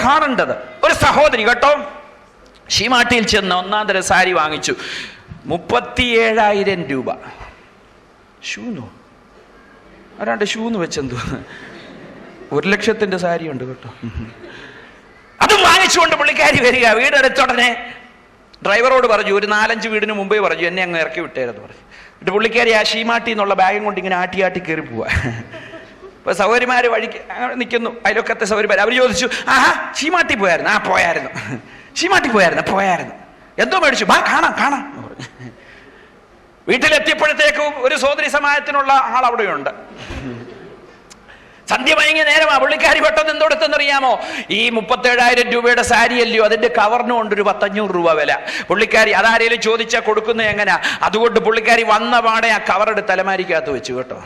കാണേണ്ടത്. ഒരു സഹോദരി കേട്ടോ ഷീമാട്ടിയിൽ ചെന്ന് ഒന്നാം തരം സാരി വാങ്ങിച്ചു. 37,000 രൂപ. ഷൂന്നോ ആരാണ്ട് ഷൂന്ന് വെച്ചെന്തോ 1,00,000 സാരി ഉണ്ട് കേട്ടോ. അതും വാങ്ങിച്ചുകൊണ്ട് പുള്ളിക്കാരി വരിക. വീടെടുത്തുടനെ ഡ്രൈവറോട് പറഞ്ഞു, ഒരു 4-5 വീടിന് മുമ്പേ പറഞ്ഞു, എന്നെ അങ്ങ് ഇറക്കി വിട്ടേരെന്ന് പറഞ്ഞു. എന്നിട്ട് പുള്ളിക്കാരി ആ ഷീമാട്ടി എന്നുള്ള ബാഗും കൊണ്ട് ഇങ്ങനെ ആട്ടി കയറി പോവാ. അപ്പൊ സൗകര്യമാര് വഴിക്ക് നിൽക്കുന്നു, അതിലൊക്കത്തെ സൗകര്യമാര്. അവർ ചോദിച്ചു, ആഹാ ഷീമാട്ടി പോയായിരുന്നു? ആ പോയായിരുന്നു. ഷീമാട്ടി പോയായിരുന്നു. എന്തോ മേടിച്ചു? കാണാം. വീട്ടിലെത്തിയപ്പോഴത്തേക്കും ഒരു സോദരി സമാജത്തിനുള്ള ആൾ അവിടെയുണ്ട്. സന്ധ്യ മയങ്ങിയ നേരമാ. പുള്ളിക്കാരി പെട്ടെന്ന് എന്തെടുത്തെന്നറിയാമോ? ഈ 37,000 രൂപയുടെ സാരിയല്ലയോ, അതിന്റെ കവറിന് കൊണ്ടൊരു 500 രൂപ വില. പുള്ളിക്കാരി അതാരേലും ചോദിച്ചാൽ കൊടുക്കുന്നത് എങ്ങനെയാ? അതുകൊണ്ട് പുള്ളിക്കാരി വന്ന പാടെ ആ കവറെടുത്ത് തലമാരിക്കകത്ത് വെച്ചു കേട്ടോ.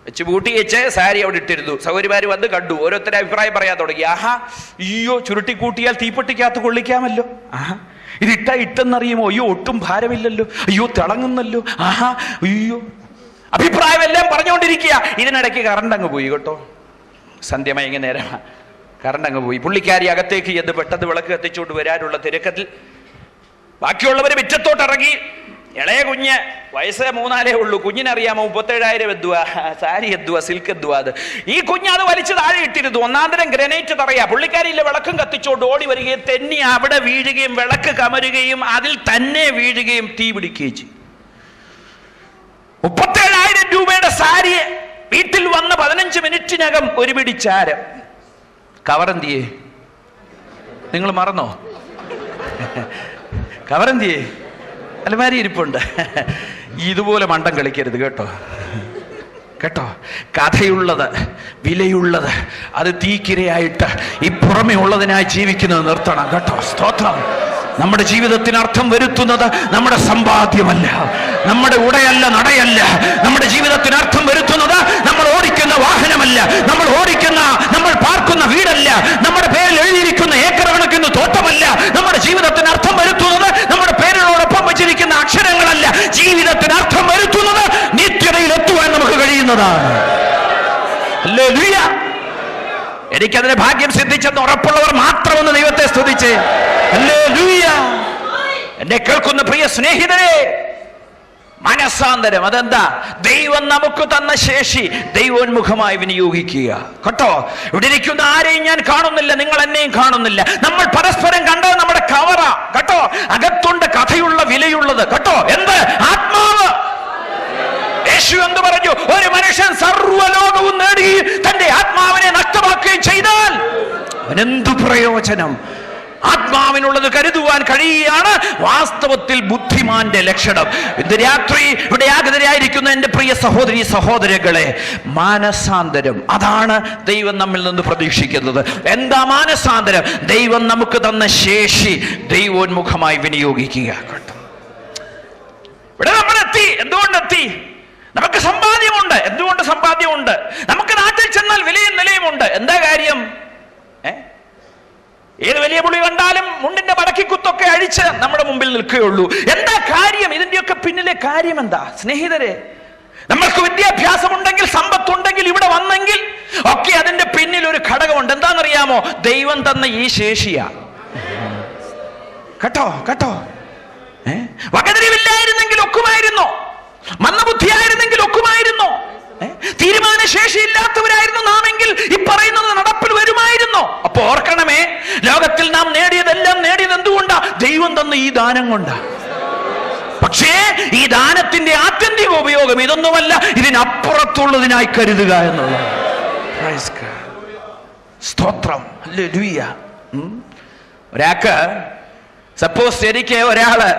വെച്ച് പൂട്ടി വെച്ച് സാരി അവിടെ ഇട്ടിരുന്നു. സൗകര്യമാര് വന്ന് കണ്ടു. ഓരോരുത്തരും അഭിപ്രായം പറയാൻ തുടങ്ങി. ആഹാ, അയ്യോ ചുരുട്ടി കൂട്ടിയാൽ തീപ്പെട്ടിക്കകത്ത് കൊള്ളിക്കാമല്ലോ. ആഹാ, ഇത് ഇട്ടെന്നറിയുമോ? അയ്യോ ഒട്ടും ഭാരമില്ലല്ലോ. അയ്യോ തിളങ്ങുന്നല്ലോ. ആഹാ, അയ്യോ അഭിപ്രായം എല്ലാം പറഞ്ഞുകൊണ്ടിരിക്കുക. ഇതിനിടയ്ക്ക് കറണ്ട് അങ്ങ് പോയി കേട്ടോ. സന്ധ്യ മയങ്ങിയ നേരമാണ്, കറണ്ട് അങ്ങ് പോയി. പുള്ളിക്കാരി അകത്തേക്ക് ചെന്ന് പെട്ടെന്ന് വിളക്ക് കത്തിച്ചുകൊണ്ട് വരാനുള്ള തിരക്കത്തിൽ ബാക്കിയുള്ളവർ മുറ്റത്തോട്ട് ഇറങ്ങി. ഇളയ കുഞ്ഞ് വയസ്സ് 3-4 ഉള്ളൂ. കുഞ്ഞിനറിയാമോ 37,000 എന്തുവാ, സാരി എന്തുവാ, സിൽക്ക് എന്തുവാ അത്. ഈ കുഞ്ഞ് അത് വലിച്ചു താഴെ ഇട്ടിരുന്നു. ഒന്നാം തരം ഗ്രനേറ്റ് തറയാ. പുള്ളിക്കാരിയില്ല വിളക്കും കത്തിച്ചോണ്ട് ഓടി വരികയും തെന്നി അവിടെ വീഴുകയും വിളക്ക് കമരുകയും അതിൽ തന്നെ വീഴുകയും തീ പിടിക്കുകയും ചെയ്യും. 37,000 രൂപയുടെ സാരി വീട്ടിൽ വന്ന് 15 മിനിറ്റിനകം ഒരു പിടി ചാരം. കവറന്തിയേ? നിങ്ങൾ മറന്നോ? കവറന്തിയേ? അലമാരി ഇരിപ്പുണ്ട്. ഇതുപോലെ മണ്ടം കളിക്കരുത് കേട്ടോ. കഥയുള്ളത്, വിലയുള്ളത്, അത് തീക്കിരയായിട്ട് ഈ പുറമെ ഉള്ളതിനായി ജീവിക്കുന്നത് നിർത്തണം കേട്ടോ. സ്തോത്രം. നമ്മുടെ ജീവിതത്തിന് അർത്ഥം വരുത്തുന്നത് നമ്മുടെ സമ്പാദ്യമല്ല, നമ്മുടെ ഉടയല്ല, നടയല്ല. നമ്മുടെ ജീവിതത്തിന് അർത്ഥം വരുത്തുന്നത് നമ്മൾ ഓടിക്കുന്ന വാഹനമല്ല, നമ്മൾ പാർക്കുന്ന വീടല്ല, നമ്മുടെ പേരിൽ എഴുതിയിരിക്കുന്ന ഏക്കർ കണക്കിന് തോട്ടമല്ല. നമ്മുടെ ജീവിതത്തിന് അർത്ഥം വരുത്തുന്നത് നമ്മുടെ പേരിനോടൊപ്പം വെച്ചിരിക്കുന്ന അക്ഷരങ്ങളല്ല. ജീവിതത്തിന് അർത്ഥം വരുത്തുന്നത് നിത്യതയിൽ എത്തുവാൻ നമുക്ക് കഴിയുന്നതാണ്. ഹല്ലേലൂയ. എനിക്കതിന് ഭാഗ്യം സിദ്ധിച്ചെന്ന് ഉറപ്പുള്ളവർ മാത്രമെന്ന് ദൈവത്തെ സ്തുതിച്ച്. ഹല്ലേലൂയ. എന്നെ കേൾക്കുന്ന പ്രിയ സ്നേഹിതരെ, മനസാന്തരം അതെന്താ? ദൈവം നമുക്ക് തന്ന ശേഷി ദൈവോന്മുഖമായി വിനിയോഗിക്കുക കേട്ടോ. ഇവിടെ ഇരിക്കുന്ന ആരെയും ഞാൻ കാണുന്നില്ല, നിങ്ങൾ എന്നെയും കാണുന്നില്ല. നമ്മൾ പരസ്പരം കണ്ടത് നമ്മുടെ കവറ കേട്ടോ. അകത്തുണ്ട് കഥയുള്ള, വിലയുള്ളത് കേട്ടോ. എന്ത്? ആത്മാവ്. യേശു എന്ത് പറഞ്ഞു? ഒരു മനുഷ്യൻ സർവ്വലോകവും നേടുകയും തന്റെ ആത്മാവിനെ നഷ്ടമാക്കുകയും ചെയ്താൽ അവനെന്തു പ്രയോജനം? ആത്മാവിനുള്ളത് കരുതുവാൻ കഴിയുകയാണ് വാസ്തവത്തിൽ ബുദ്ധിമാന്റെ ലക്ഷണം. ഇന്ന് രാത്രി ഇവിടെ ആഗതരായിരിക്കുന്ന എൻ്റെ പ്രിയ സഹോദരി സഹോദരങ്ങളെ, മാനസാന്തരം അതാണ് ദൈവം നമ്മിൽ നിന്ന് പ്രതീക്ഷിക്കുന്നത്. എന്താ മാനസാന്തരം? ദൈവം നമുക്ക് തന്ന ശേഷി ദൈവോന്മുഖമായി വിനിയോഗിക്കുക. ഇവിടെ നമ്മളെത്തി. എന്തുകൊണ്ടെത്തി? നമുക്ക് സമ്പാദ്യമുണ്ട്. എന്തുകൊണ്ട് സമ്പാദ്യമുണ്ട്? നമുക്ക് നാട്ടിൽ ചെന്നാൽ വിലയും നിലയുമുണ്ട്. എന്താ കാര്യം? ഏത് വലിയ പുളി കണ്ടാലും മുണ്ടിന്റെ മടക്കിക്കുത്തൊക്കെ അഴിച്ച് നമ്മുടെ മുമ്പിൽ നിൽക്കുകയുള്ളൂ. എന്താ കാര്യം? ഇതിന്റെയൊക്കെ പിന്നിലെ കാര്യം എന്താ സ്നേഹിതരെ? നമ്മൾക്ക് വിദ്യാഭ്യാസമുണ്ടെങ്കിൽ, സമ്പത്തുണ്ടെങ്കിൽ, ഇവിടെ വന്നെങ്കിൽ ഒക്കെ അതിന്റെ പിന്നിൽ ഒരു ഘടകമുണ്ട്. എന്താണെന്നറിയാമോ? ദൈവം തന്ന ഈ ശേഷിയാ കേട്ടോ. വകതിരിവില്ലായിരുന്നെങ്കിൽ ഒക്കുമായിരുന്നു, മന്ദബുദ്ധിയായിരുന്നെങ്കിൽ ഒക്കുമായിരുന്നു, തീരുമാനശേഷിയില്ലാത്തവരായിരുന്നു നാമെങ്കിൽ ഈ പറയുന്നത് നടപ്പിൽ വരുമായിരുന്നു. അപ്പൊ ഓർക്കണമേ, ലോകത്തിൽ നാം നേടിയതെല്ലാം നേടിയത് എന്തുകൊണ്ടാ? ദൈവം തന്ന ഈ ദാനം കൊണ്ടാ. പക്ഷേ ഈ ദാനത്തിന്റെ ആത്യന്തിക ഉപയോഗം ഇതൊന്നുമല്ല, ഇതിനപ്പുറത്തുള്ളതിനായി കരുതുക എന്നുള്ളത്. സ്തോത്രം. ഹല്ലേലൂയ. ഒരാൾക്ക് സപ്പോസ് എനിക്ക് ഒരാള്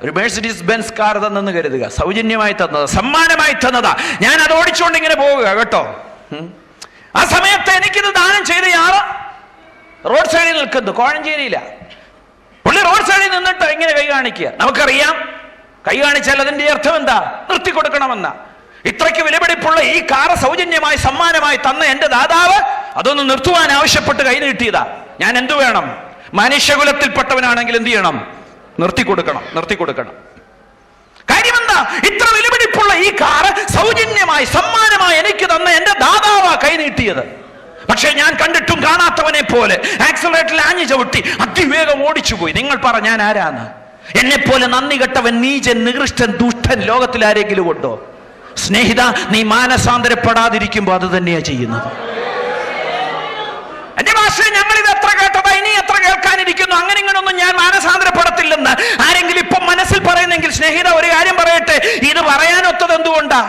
ഒരു മെഴ്സിഡീസ് ബെൻസ് കാർ തന്നെന്ന് കരുതുക. സൗജന്യമായി തന്നതാ, സമ്മാനമായി തന്നതാ. ഞാൻ അത് ഓടിച്ചുകൊണ്ട് ഇങ്ങനെ പോവുക കേട്ടോ. ആ സമയത്ത് എനിക്കിത് ദാനം ചെയ്തയാള് റോഡ് സൈഡിൽ നിൽക്കുന്നു, കോഴഞ്ചേരിയില്ല. പുള്ളി റോഡ് സൈഡിൽ നിന്നിട്ട് ഇങ്ങനെ കൈ കാണിക്കുക. നമുക്കറിയാം, കൈ കാണിച്ചാൽ അതിന്റെ അർത്ഥം എന്താ? നിർത്തി കൊടുക്കണമെന്ന. ഇത്രയ്ക്ക് വിലപിടിപ്പുള്ള ഈ കാറ് സൗജന്യമായി സമ്മാനമായി തന്ന എന്റെ ദാതാവ് അതൊന്ന് നിർത്തുവാൻ ആവശ്യപ്പെട്ട് കൈ നീട്ടിയതാ. ഞാൻ എന്തു വേണം? മനുഷ്യകുലത്തിൽപ്പെട്ടവനാണെങ്കിൽ എന്ത് ചെയ്യണം? നിർത്തി കൊടുക്കണം. കാര്യമെന്താ? ഇത്ര വിലപിടിപ്പുള്ള ഈ കാറ് സൗജന്യമായി സമ്മാനമായി എനിക്ക് തന്ന എന്റെ ദാതാവാ കൈ നീട്ടിയത്. പക്ഷെ ഞാൻ കണ്ടിട്ടും കാണാത്തവനെ പോലെ, ആക്സിഡന്റ് ആക്സിലറേറ്ററിൽ ആഞ്ഞു ചവിട്ടി അതിവേഗം ഓടിച്ചു പോയി. നിങ്ങൾ പറ, ഞാൻ ആരാന്ന്? എന്നെ പോലെ നന്ദി കെട്ടവൻ, നീചൻ, നികൃഷ്ടൻ, ദുഷ്ടൻ ലോകത്തിൽ ആരെങ്കിലും ഉണ്ടോ? സ്നേഹിത, നീ മാനസാന്തരപ്പെടാതിരിക്കുമ്പോ അത് തന്നെയാ ചെയ്യുന്നത്. എന്റെ ഭാഷയെ ഞങ്ങൾ ഇത് എത്ര കേട്ടതാ, ഇനി എത്ര കേൾക്കാനിരിക്കുന്നു. അങ്ങനെ ഇങ്ങനൊന്നും ഞാൻ മാനസാന്തരപ്പെടത്തില്ലെന്ന് ആരെങ്കിലും ഇപ്പം മനസ്സിൽ പറയുന്നെങ്കിൽ, സ്നേഹിത ഒരു കാര്യം പറയട്ടെ, ഇത് പറയാനൊത്തത് എന്തുകൊണ്ടാ?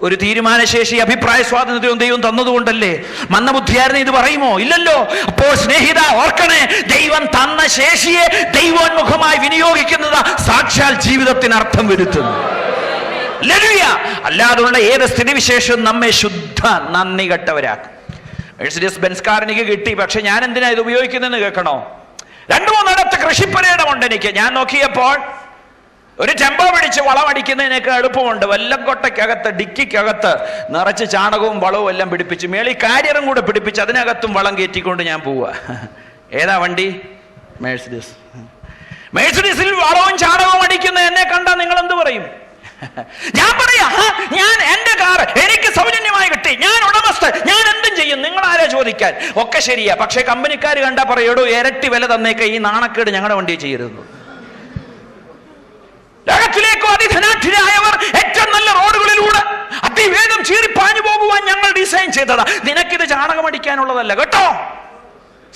ഒരു തീരുമാനശേഷി, അഭിപ്രായ സ്വാതന്ത്ര്യവും ദൈവം തന്നതുകൊണ്ടല്ലേ. മന്ദബുദ്ധിയായിരുന്നു ഇത് പറയുമോ? ഇല്ലല്ലോ. അപ്പോൾ സ്നേഹിത ഓർക്കണേ, ദൈവം തന്ന ശേഷിയെ ദൈവോന്മുഖമായി വിനിയോഗിക്കുന്നത് സാക്ഷാൽ ജീവിതത്തിന് അർത്ഥം വരുത്തുന്നു. അല്ലാതുള്ള ഏത് സ്ഥിതിവിശേഷവും നമ്മെ ശുദ്ധ നന്ദി കെട്ടവരാക്കും. മെഴ്സിഡീസ് ബെൻസ് കാർ എനിക്ക് കിട്ടി, പക്ഷെ ഞാൻ എന്തിനാ ഇത് ഉപയോഗിക്കുന്നതെന്ന് കേൾക്കണോ? 2-3 കൃഷിപ്പരയിടമുണ്ട് എനിക്ക്. ഞാൻ നോക്കിയപ്പോൾ ഒരു ടെമ്പോ പിടിച്ച് വളമടിക്കുന്നതിനൊക്കെ എളുപ്പമുണ്ട്. വല്ലക്കൊട്ടയ്ക്കകത്ത്, ഡിക്കിക്കകത്ത് നിറച്ച് ചാണകവും വളവും എല്ലാം പിടിപ്പിച്ച്, മേളിൽ കാരിയറും കൂടെ പിടിപ്പിച്ച് അതിനകത്തും വളം കയറ്റിക്കൊണ്ട് ഞാൻ പോവുക. ഏതാ വണ്ടി? മെഴ്സിഡീസ്. മെഴ്സിഡീസിൽ വളവും ചാണകവും അടിക്കുന്ന എന്നെ കണ്ടാ നിങ്ങൾ എന്ത് പറയും? ഞാൻ പറയാ, ഞാൻ എന്റെ കാർ എനിക്ക് സൗജന്യമായി കിട്ടി, ഞാൻ ഉടമസ്ഥൻ, ഞാൻ എന്തും ചെയ്യും, നിങ്ങൾ ആരാ ചോദിക്കാൻ? ഒക്കെ ശരിയാ. പക്ഷെ കമ്പനിക്കാർ കണ്ടാ പറയടോ, ഇരട്ടി വില തന്നേക്ക, ഈ നാണക്കേട് ഞങ്ങളുടെ വണ്ടി ചെയ്യരുത്. ലോകത്തിലേക്കോ അതിധനാഠ്യരായവർ ഏറ്റവും നല്ല റോഡുകളിലൂടെ അതിവേഗം ചീറിപ്പാഞ്ഞു പോകുവാൻ ഞങ്ങൾ ഡിസൈൻ ചെയ്തതാ. നിനക്കിത് ചാണകമടിക്കാനുള്ളതല്ല കേട്ടോ.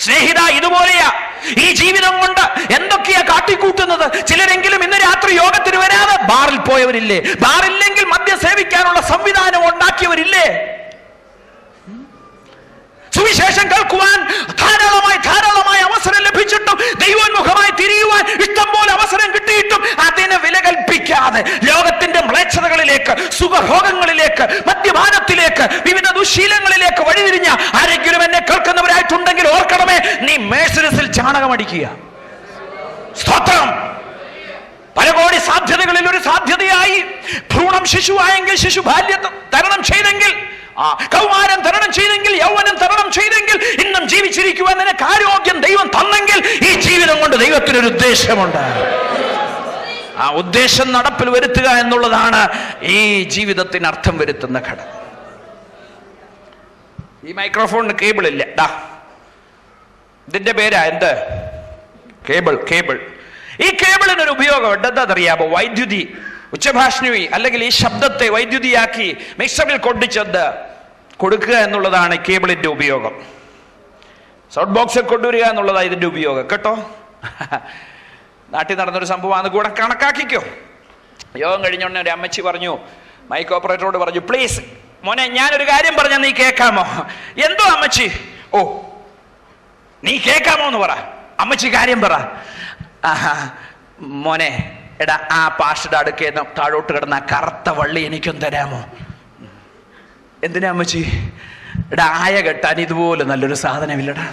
സ്നേഹിത, ഇതുപോലെയാ ഈ ജീവിതം കൊണ്ട് എന്തൊക്കെയാ കാട്ടിക്കൂട്ടുന്നത്. ചിലരെങ്കിലും ഇന്ന് രാത്രി യോഗത്തിന് വരാതെ ബാറിൽ പോയവരില്ലേ? ബാറില്ലെങ്കിൽ മദ്യം സേവിക്കാനുള്ള സംവിധാനം ഉണ്ടാക്കിയവരില്ലേ? സുവിശേഷം കേൾക്കുവാൻ ധാരാളമായി അവസരം ലഭിച്ചിട്ടും ദൈവോന്മുഖമായി തിരിയുവാൻ ഇഷ്ടം പോലെ അവസരം കിട്ടിയിട്ടും അതിന് വില കൽപ്പിക്കാതെ ലോകത്തിന്റെ മ്ലേച്ഛതകളിലേക്ക്, സുഖഭോഗങ്ങളിലേക്ക്, മദ്യപാനത്തിലേക്ക്, വിവിധ ദുശീലങ്ങളിലേക്ക് വഴിതിരിഞ്ഞ ആരെങ്കിലും എന്നെ കേൾക്കുന്നവരായിട്ടുണ്ടെങ്കിൽ ഓർക്കണമേ, നീ മെഴ്സിഡീസിൽ ചാണകമടിക്കുക. സ്തോത്രം. പല കോടി സാധ്യതകളിൽ ഒരു സാധ്യതയായി ഭ്രൂണം ശിശുവായെങ്കിൽ, ശിശു ബാല്യം തരണം ചെയ്തെങ്കിൽ, കൗമാരം തരണം ചെയ്തെങ്കിൽ, യൗവനം തരണം ചെയ്തെങ്കിൽ, ഇന്നും ജീവിച്ചിരിക്കുവാൻ നിനക്ക് ആരോഗ്യം ദൈവം തന്നെങ്കിൽ, ഈ ജീവിതം കൊണ്ട് ദൈവത്തിനൊരു ഉദ്ദേശമുണ്ട്. ആ ഉദ്ദേശം നടപ്പിൽ വരുത്തുക എന്നുള്ളതാണ് ഈ ജീവിതത്തിന് അർത്ഥം വരുത്തുന്ന ഘടകം. ഈ മൈക്രോഫോണിന് കേബിൾ ഇല്ല. ഇതിന്റെ പേരാ എന്ത്? കേബിൾ. ഈ കേബിളിനൊരു ഉപയോഗമുണ്ട്. എന്താണെന്നറിയാമോ? വൈദ്യുതി, ഉച്ചഭാഷിണി അല്ലെങ്കിൽ ഈ ശബ്ദത്തെ വൈദ്യുതിയാക്കി മിക്സറിൽ കൊണ്ടിച്ചെന്ന് കൊടുക്കുക എന്നുള്ളതാണ് കേബിളിന്റെ ഉപയോഗം. സൗണ്ട് ബോക്സിൽ കൊണ്ടുവരിക എന്നുള്ളതാണ് ഇതിന്റെ ഉപയോഗം കേട്ടോ. നാട്ടിൽ നടന്നൊരു സംഭവമാണ്, കൂടെ കണക്കാക്കിക്കോ. യോഗം കഴിഞ്ഞോണ്ട് ഒരു അമ്മച്ചി പറഞ്ഞു, മൈക്ക് ഓപ്പറേറ്ററോട് പറഞ്ഞു, പ്ലീസ് മോനെ ഞാനൊരു കാര്യം പറഞ്ഞ നീ കേൾക്കാമോ? എന്തോ അമ്മച്ചി? ഓ നീ കേൾക്കാമോ എന്ന് പറ. അമ്മച്ചി കാര്യം പറ. മോനെ എടാ, ആ പാഷയുടെ അടുക്കേന്ന് താഴോട്ട് കിടന്ന കറുത്ത വള്ളി എനിക്കൊന്ന് തരാമോ? എന്തിനാ അമ്മച്ചി? എടാ, ആയ കെട്ടാൻ ഇതുപോലെ നല്ലൊരു സാധനമില്ലടാ.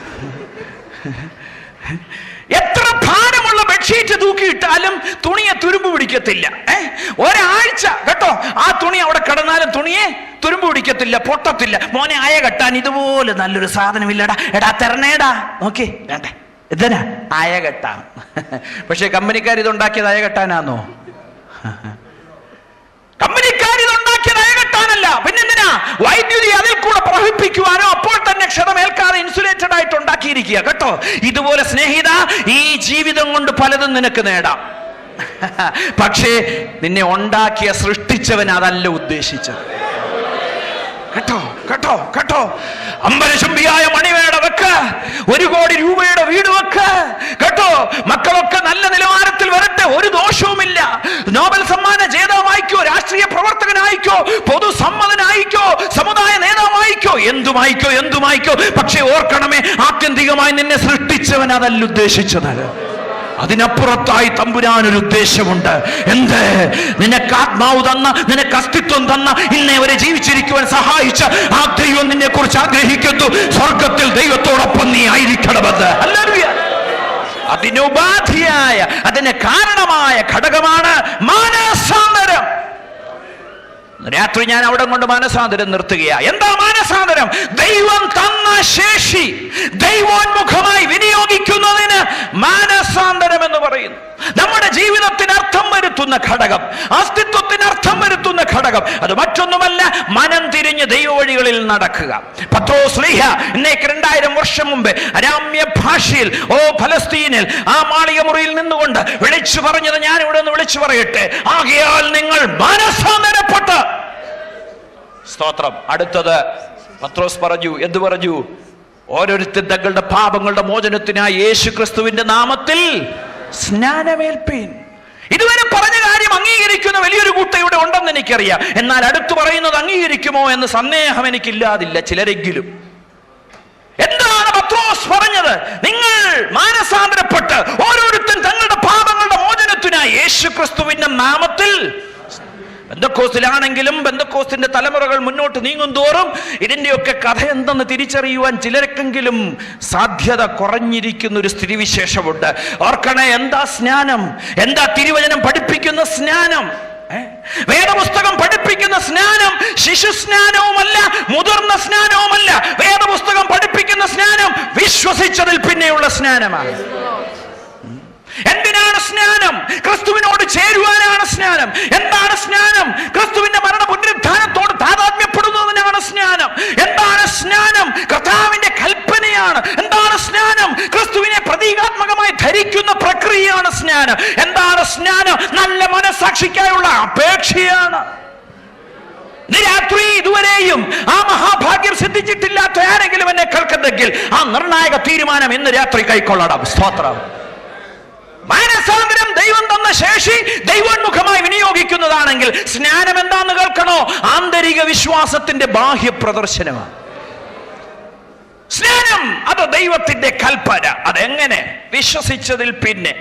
എത്ര ഭാരമുള്ള ബെഡ്ഷീറ്റ് തൂക്കിയിട്ടാലും തുണിയെ തുരുമ്പ് പിടിക്കത്തില്ല. ഒരാഴ്ച കേട്ടോ, ആ തുണി അവിടെ കിടന്നാലും തുണിയെ തുരുമ്പ് പിടിക്കത്തില്ല, പൊട്ടത്തില്ല. മോനെ, ആയ കെട്ടാൻ ഇതുപോലെ നല്ലൊരു സാധനമില്ലടാ. എടാ തരണേടാ. നോക്കി വേണ്ടേ, ഇതനാ ആയ കെട്ടാം. പക്ഷെ കമ്പനിക്കാർ ഇതുണ്ടാക്കിയത് അയ കെട്ടാനാന്നോ? കമ്പനിക്കാർ ഇതുണ്ടാക്കിയത് അയ കെട്ടാനല്ല. പിന്നെന്തിനാ? വൈദ്യുതി അതിൽ കൂടെ പ്രവഹിപ്പിക്കുവാനോ അപ്പോൾ തന്നെ ക്ഷതമേൽക്കാതെ ഇൻസുലേറ്റഡ് ആയിട്ട് ഉണ്ടാക്കിയിരിക്കുക കേട്ടോ. ഇതുപോലെ സ്നേഹിത, ഈ ജീവിതം കൊണ്ട് പലതും നിനക്ക് നേടാം. പക്ഷേ നിന്നെ ഉണ്ടാക്കിയ സൃഷ്ടിച്ചവൻ അതല്ല ഉദ്ദേശിച്ചത് കേട്ടോ. അമ്പലശുംബിയായ മണിവേട വെക്ക്, 1 കോടി രൂപയുടെ വീട് വെക്ക് കേട്ടോ. മക്കളൊക്കെ നല്ല നിലവാരത്തിൽ വരട്ടെ, ഒരു ദോഷവുമില്ല. നോബൽ സമ്മാന ജേതാവായിക്കോ, രാഷ്ട്രീയ പ്രവർത്തകനായിക്കോ, പൊതുസമ്മതനായിക്കോ, സമുദായ നേതാവായിക്കോ, എന്തുമായിക്കോ. പക്ഷെ ഓർക്കണമേ, ആത്യന്തികമായി നിന്നെ സൃഷ്ടിച്ചവൻ അതല്ല ഉദ്ദേശിച്ചത്. അതിനപ്പുറത്തായി തമ്പുരാനൊരു ഉദ്ദേശമുണ്ട്. എന്ത്? നിനക്ക് ആത്മാവ് തന്ന, നിനക്ക് അസ്തിത്വം തന്ന, ഇന്നേ വരെ ജീവിച്ചിരിക്കുവാൻ സഹായിച്ച ആ ദൈവം നിന്നെ കുറിച്ച് ആഗ്രഹിക്കുന്നു. സ്വർഗത്തിൽ ദൈവത്തോടൊപ്പം നീ ആയിരിക്കണമെന്ന്. ഹല്ലേലൂയ. അതിനുപാധിയായ, അതിന് കാരണമായ ഘടകമാണ് മാനസാന്തരം. രാത്രി ഞാൻ അവിടെ കൊണ്ട് മാനസാന്തരം നിർത്തുകയാ. എന്താ മാനസാന്തരം? ദൈവം തന്ന ശേഷി ദൈവോന്മുഖമായി വിനിയോഗിക്കുന്നതിന് മാനസാന്തരം എന്ന് പറയുന്നു. നമ്മുടെ ജീവിതത്തിന് അർത്ഥം വരുത്തുന്ന ഘടകം, അസ്തിത്വത്തിന് അർത്ഥം വരുത്തുന്ന ഘടകം. അത് മറ്റൊന്നുമല്ല, മനം തിരിഞ്ഞ് ദൈവവഴികളിൽ നടക്കുക. പത്രോസ്ലീഹ ഇന്നേക്ക് 2000 വർഷം മുമ്പ് അരാമ്യ ഭാഷയിൽ ഫലസ്തീനിൽ ആ മാളിക മുറിയിൽ നിന്നുകൊണ്ട് വിളിച്ചു പറഞ്ഞത് ഞാൻ ഇവിടെ നിന്ന് വിളിച്ചു പറയട്ടെ, ആകയാൽ നിങ്ങൾ മാനസാന്തരപ്പെട്ട്. സ്തോത്രം. അടുത്തത് പത്രോസ് പറഞ്ഞു, എന്തു പറഞ്ഞു? ഓരോരുത്തർ തങ്ങളുടെ പാപങ്ങളുടെ മോചനത്തിനായി യേശു ക്രിസ്തുവിന്റെ നാമത്തിൽ സ്നാനമേൽപ്പീൻ. ഇതുവരെ പറഞ്ഞ കാര്യം അംഗീകരിക്കുന്ന വലിയൊരു കൂട്ടം ഇവിടെ ഉണ്ടെന്ന് എനിക്കറിയാം. എന്നാൽ അടുത്ത് പറയുന്നത് അംഗീകരിക്കുമോ എന്ന് സന്ദേഹം എനിക്കില്ലാതില്ല, ചിലരെങ്കിലും. എന്താണ് പത്രോസ് പറഞ്ഞത്? നിങ്ങൾ മാനസാന്തരപ്പെട്ട് ഓരോരുത്തരും തങ്ങളുടെ പാപങ്ങളുടെ മോചനത്തിനായി യേശു ക്രിസ്തുവിന്റെ നാമത്തിൽ. ബെന്തക്കോസ്തിലാണെങ്കിലും ബെന്തക്കോസ്തിന്റെ തലമുറകൾ മുന്നോട്ട് നീങ്ങും തോറും ഇതിന്റെയൊക്കെ കഥ എന്തെന്ന് തിരിച്ചറിയുവാൻ ചിലർക്കെങ്കിലും സാധ്യത കുറഞ്ഞിരിക്കുന്ന ഒരു സ്ഥിതിവിശേഷമുണ്ട്. ഓർക്കണേ, എന്താ സ്നാനം? എന്താ തിരുവചനം പഠിപ്പിക്കുന്ന സ്നാനം? വേദപുസ്തകം പഠിപ്പിക്കുന്ന സ്നാനം ശിശു സ്നാനവുമല്ല, മുതിർന്ന സ്നാനവുമല്ല. വേദപുസ്തകം പഠിപ്പിക്കുന്ന സ്നാനം വിശ്വസിച്ചതിൽ പിന്നെയുള്ള സ്നാനമാണ്. എന്തിനാണ് സ്നാനം? ക്രിസ്തുവിനോട് ചേരുവാനാണ് സ്നാനം. എന്താണ് സ്നാനം? ക്രിസ്തുവിന്റെ മരണ പുനരുത്ഥാനത്തോട് താതാത്മ്യപ്പെടുന്നതിനാണ് സ്നാനം. എന്താണ് സ്നാനം? കർത്താവിന്റെ കൽപ്പനയാണ്. എന്താണ് സ്നാനം? ക്രിസ്തുവിനെ പ്രതീകാത്മകമായി ധരിക്കുന്ന പ്രക്രിയയാണ് സ്നാനം. എന്താണ് സ്നാനം? നല്ല മനസ്സാക്ഷിക്കായുള്ള അപേക്ഷയാണ്. രാത്രി ഇതുവരെയും ആ മഹാഭാഗ്യം സിദ്ധിച്ചിട്ടില്ലാത്ത ആരെങ്കിലും എന്നെ കേൾക്കുന്നെങ്കിൽ ആ നിർണായക തീരുമാനം ഇന്ന് രാത്രി കൈക്കൊള്ളണം. സ്തോത്രം. മാനസാന്തരം ദൈവം തന്ന ശേഷി ദൈവോന്മുഖമായി വിനിയോഗിക്കുന്നതാണെങ്കിൽ സ്നാനം എന്താന്ന് കേൾക്കണോ? ആന്തരിക വിശ്വാസത്തിന്റെ ബാഹ്യ പ്രദർശനമാണ് സ്നാനം. അത് ദൈവത്തിന്റെ കൽപ്പന. അതെങ്ങനെ? വിശ്വസിച്ചതിൽ പിന്നെ.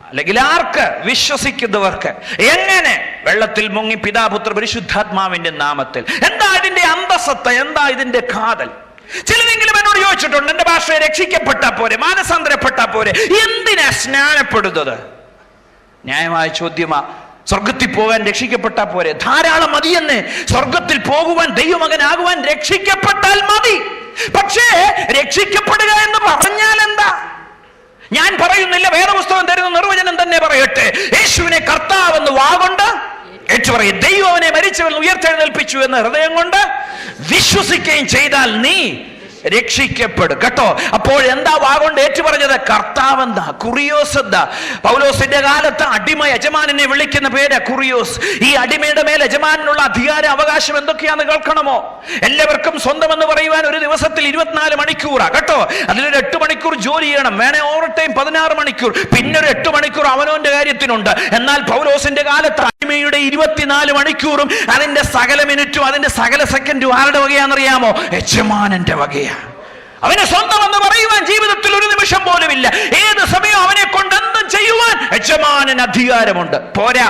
അല്ലെങ്കിൽ ആർക്ക്? വിശ്വസിക്കുന്നവർക്ക്. എങ്ങനെ? വെള്ളത്തിൽ മുങ്ങി പിതാപുത്ര പരിശുദ്ധാത്മാവിന്റെ നാമത്തിൽ. എന്താ ഇതിന്റെ അന്തസത്ത? എന്താ ഇതിന്റെ കാതൽ? ചിലരെങ്കിലും എന്നോട് ചോദിച്ചിട്ടുണ്ട്, എന്റെ ഭാഷയെ രക്ഷിക്കപ്പെട്ടാ പോരെ, മാനസാന്തരപ്പെട്ടാ പോരെ, എന്തിനാ സ്നാനപ്പെടുന്നത്? ന്യായമായ ചോദ്യമാ. സ്വർഗത്തിൽ പോകാൻ രക്ഷിക്കപ്പെട്ടാ പോരെ? ധാരാളം മതിയെന്ന്. സ്വർഗത്തിൽ പോകുവാൻ, ദൈവമകനാകുവാൻ രക്ഷിക്കപ്പെട്ടാൽ മതി. പക്ഷേ രക്ഷിക്കപ്പെടുക എന്ന് പറഞ്ഞാൽ എന്താ? ഞാൻ പറയുന്നില്ല, വേദപുസ്തകം തരുന്ന നിർവചനം തന്നെ പറയട്ടെ. യേശുവിനെ കർത്താവെന്ന് വാഗൊണ്ട് ഏറ്റുപറയും, ദൈവം അവനെ മരിച്ചവരിൽ ഉയർത്തെഴുന്നേൽപ്പിച്ചു എന്ന് ഹൃദയം കൊണ്ട് വിശ്വസിക്കുകയും ചെയ്താൽ നീ രക്ഷിക്കപ്പെടും കേട്ടോ. അപ്പോൾ എന്താ വാഗൊണ്ട് ഏറ്റുപറഞ്ഞത്? കർത്താവ് എന്താ? കുറിയോസ് എന്താ? പൗലോസിന്റെ കാലത്ത് അടിമ യജമാനെ വിളിക്കുന്ന പേര് കുറിയോസ്. ഈ അടിമയുടെ മേൽ യജമാനുള്ള അധികാര അവകാശം എന്തൊക്കെയാന്ന് കേൾക്കണമോ? എല്ലാവർക്കും സ്വന്തം എന്ന് പറയുവാൻ ഒരു ദിവസത്തിൽ 24 മണിക്കൂറാ കേട്ടോ. അതിലൊരു 8 മണിക്കൂർ ജോലി ചെയ്യണം, വേണേ ഓവർ ടൈം 16 മണിക്കൂർ, പിന്നെ ഒരു 8 മണിക്കൂർ അവനവന്റെ കാര്യത്തിനുണ്ട്. എന്നാൽ പൗലോസിന്റെ കാലത്ത് അടിമയുടെ 24 മണിക്കൂറും അതിന്റെ സകല മിനിറ്റും അതിന്റെ സകല സെക്കൻഡും ആരുടെ വകയാണെന്നറിയാമോ? യജമാനന്റെ വകയാ. അവനെ സ്വന്തം എന്ന് പറയുവാൻ ജീവിതത്തിൽ ഒരു നിമിഷം പോലുമില്ല. ഏത് സമയവും അവനെ കൊണ്ട് എന്തും ചെയ്യുവാൻ യജമാനന് അധികാരമുണ്ട്. പോരാ,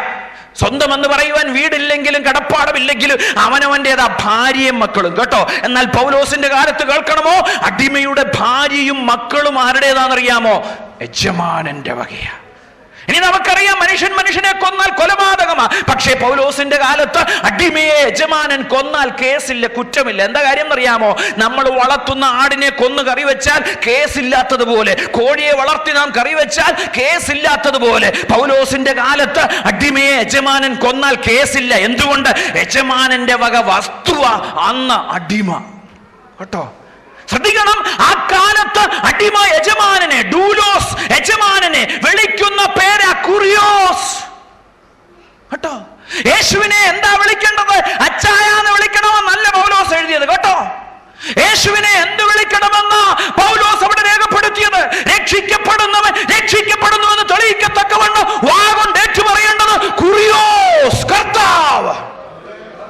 സ്വന്തം എന്ന് പറയുവാൻ വീടില്ലെങ്കിലും കടപ്പാടമില്ലെങ്കിലും അവനവന്റേതാ ഭാര്യയും മക്കളും കേട്ടോ. എന്നാൽ പൗലോസിന്റെ കാലത്ത് കേൾക്കണമോ? അടിമയുടെ ഭാര്യയും മക്കളും ആരുടേതാണെന്നറിയാമോ? യജമാനന്റെ വകയാ. ഇനി നമുക്കറിയാം, മനുഷ്യനെ കൊന്നാൽ കൊലപാതകമാ. പക്ഷേ പൗലോസിന്റെ കാലത്ത് അടിമയെ യജമാനൻ കൊന്നാൽ കേസില്ല, കുറ്റമില്ല. എന്താ കാര്യം എന്നറിയാമോ? നമ്മൾ വളർത്തുന്ന ആടിനെ കൊന്നു കറി വെച്ചാൽ കേസില്ലാത്തതുപോലെ, കോഴിയെ വളർത്തി നാം കറി വെച്ചാൽ കേസില്ലാത്തതുപോലെ, പൗലോസിന്റെ കാലത്ത് അടിമയെ യജമാനൻ കൊന്നാൽ കേസില്ല. എന്തുകൊണ്ട്? യജമാനന്റെ വക വസ്തുവ അന്ന് അടിമ കേട്ടോ. ശ്രദ്ധിക്കണം, ആ കാലത്ത് അടിമ യജമാനനെ, ഡൂലോസ് യജമാനനെ വിളിക്കുന്ന പേരാ കുറിയോസ് കേട്ടോ. യേശുവിനെ എന്താ വിളിക്കേണ്ടത്? അച്ചായാന്ന് വിളിക്കണമെന്നല്ല പൗലോസ് എഴുതിയത് കേട്ടോ. യേശുവിനെ എന്ത് വിളിക്കണമെന്ന് പൗലോസ് അവിടെ രേഖപ്പെടുത്തിയത്? രക്ഷിക്കപ്പെടുന്നവൻ രക്ഷിക്കപ്പെടുന്നുവെന്ന് തെളിയിക്കത്തക്കവണ്ണം വാഗൊണ്ട് ഏറ്റുപറയേണ്ടത് കുറിയോസ്, കർത്താവ്.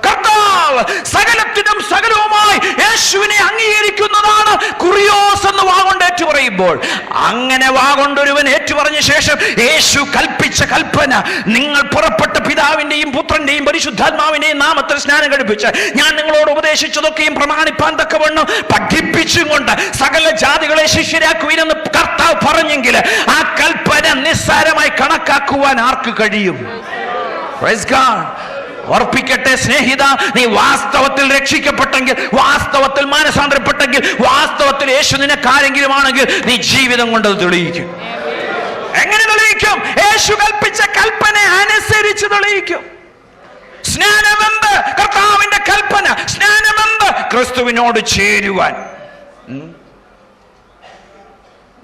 കർത്താവ് സകലത്തിനും സകലവുമായി യേശുവിനെ അംഗീകരിക്കുന്നതാണ് കുറിയോസ് എന്ന് വാഗൊണ്ട് ഏറ്റുപറയുമ്പോൾ. അങ്ങനെ വാഗൊണ്ടൊരുവൻ ഏറ്റുപറഞ്ഞ ശേഷം യേശു കൽപ്പിച്ച കൽപ്പന, നിങ്ങൾ പുറപ്പെട്ട പിതാവിന്റെയും പുത്രന്റെയും പരിശുദ്ധാത്മാവിന്റെയും നാമത്തിൽ സ്നാനം കഴിപ്പിച്ച് ഞാൻ നിങ്ങളോട് ഉപദേശിച്ചതൊക്കെയും പ്രമാണിപ്പാൻ തക്കവണ്ണം പഠിപ്പിച്ചും കൊണ്ട് സകല ജാതികളെ ശിഷ്യരാക്കുവിനെന്ന് കർത്താവ് പറഞ്ഞെങ്കിൽ ആ കൽപ്പന നിസ്സാരമായി കണക്കാക്കുവാൻ ആർക്ക് കഴിയും? Praise God. ഓർപ്പിക്കട്ടെ സ്നേഹിത, നീ വാസ്തവത്തിൽ രക്ഷിക്കപ്പെട്ടെങ്കിൽ, വാസ്തവത്തിൽ മാനസാന്തരപ്പെട്ടെങ്കിൽ, വാസ്തവത്തിൽ യേശു നിനക്കാരെങ്കിലും ആണെങ്കിൽ നീ ജീവിതം കൊണ്ട് അത് തെളിയിക്കും. എങ്ങനെ തെളിയിക്കും? യേശു കൽപ്പിച്ച കൽപ്പന അനുസരിച്ച് തെളിയിക്കും. സ്നാനമെന്ത്? കർത്താവിന്റെ കൽപ്പന. സ്നാനമെന്ത്? ക്രിസ്തുവിനോട് ചേരുവാൻ.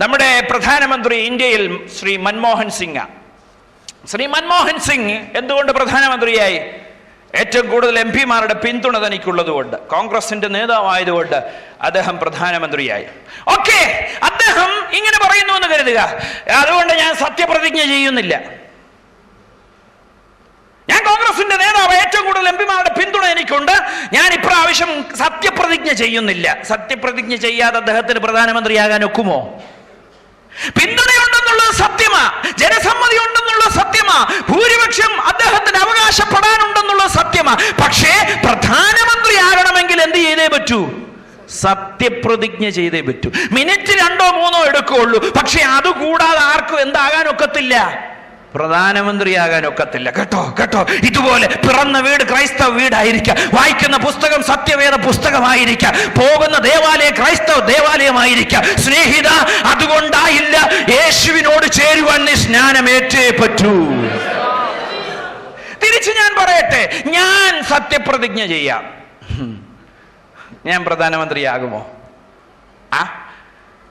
നമ്മുടെ പ്രധാനമന്ത്രി ഇന്ത്യയിൽ ശ്രീ മൻമോഹൻ സിംഗ്. ശ്രീ മൻമോഹൻ സിംഗ് എന്തുകൊണ്ട് പ്രധാനമന്ത്രിയായി? ഏറ്റവും കൂടുതൽ MP-മാരുടെ പിന്തുണ തനിക്കുള്ളതുകൊണ്ട്, കോൺഗ്രസിന്റെ നേതാവായതുകൊണ്ട് അദ്ദേഹം പ്രധാനമന്ത്രിയായി. ഓക്കെ, അദ്ദേഹം ഇങ്ങനെ പറയുന്നു എന്ന് കരുതുക, അതുകൊണ്ട് ഞാൻ സത്യപ്രതിജ്ഞ ചെയ്യുന്നില്ല. ഞാൻ കോൺഗ്രസിന്റെ നേതാവ്, ഏറ്റവും കൂടുതൽ MP-മാരുടെ പിന്തുണ എനിക്കുണ്ട്, ഞാൻ ഇപ്രാവശ്യം സത്യപ്രതിജ്ഞ ചെയ്യുന്നില്ല. സത്യപ്രതിജ്ഞ ചെയ്യാതെ അദ്ദേഹത്തിന് പ്രധാനമന്ത്രിയാകാൻ ഒക്കുമോ? പിന്തുണയുണ്ടെന്നുള്ളത് സത്യമാ, ജനസമ്മതി ഉണ്ടെന്നുള്ളത് സത്യമാ, ഭൂരിപക്ഷം അദ്ദേഹത്തിന് അവകാശപ്പെടാനുണ്ടെന്നുള്ളത് സത്യമാ. പക്ഷേ പ്രധാനമന്ത്രിയാകണമെങ്കിൽ എന്ത് ചെയ്തേ പറ്റൂ? സത്യപ്രതിജ്ഞ ചെയ്തേ പറ്റൂ. Minute 2 or 3 എടുക്കുകയുള്ളൂ. പക്ഷെ അതുകൂടാതെ ആർക്കും എന്താകാൻ ഒക്കത്തില്ല? പ്രധാനമന്ത്രിയാകാൻ ഒക്കത്തില്ല. കേട്ടോ, ഇതുപോലെ പിറന്ന വീട് ക്രൈസ്തവ വീടായിരിക്കാം, വായിക്കുന്ന പുസ്തകം സത്യവേദ പുസ്തകമായിരിക്കാം, പോകുന്ന ദേവാലയം ക്രൈസ്തവ ദേവാലയമായിരിക്കാം. സ്നേഹിത, അതുകൊണ്ടായില്ല യേശുവിനോട് ചേരുവാൻ നീ സ്നാനമേറ്റേ പറ്റൂ. തിരിച്ച് ഞാൻ പറയട്ടെ, ഞാൻ സത്യപ്രതിജ്ഞ ചെയ്യാം, ഞാൻ പ്രധാനമന്ത്രിയാകുമോ?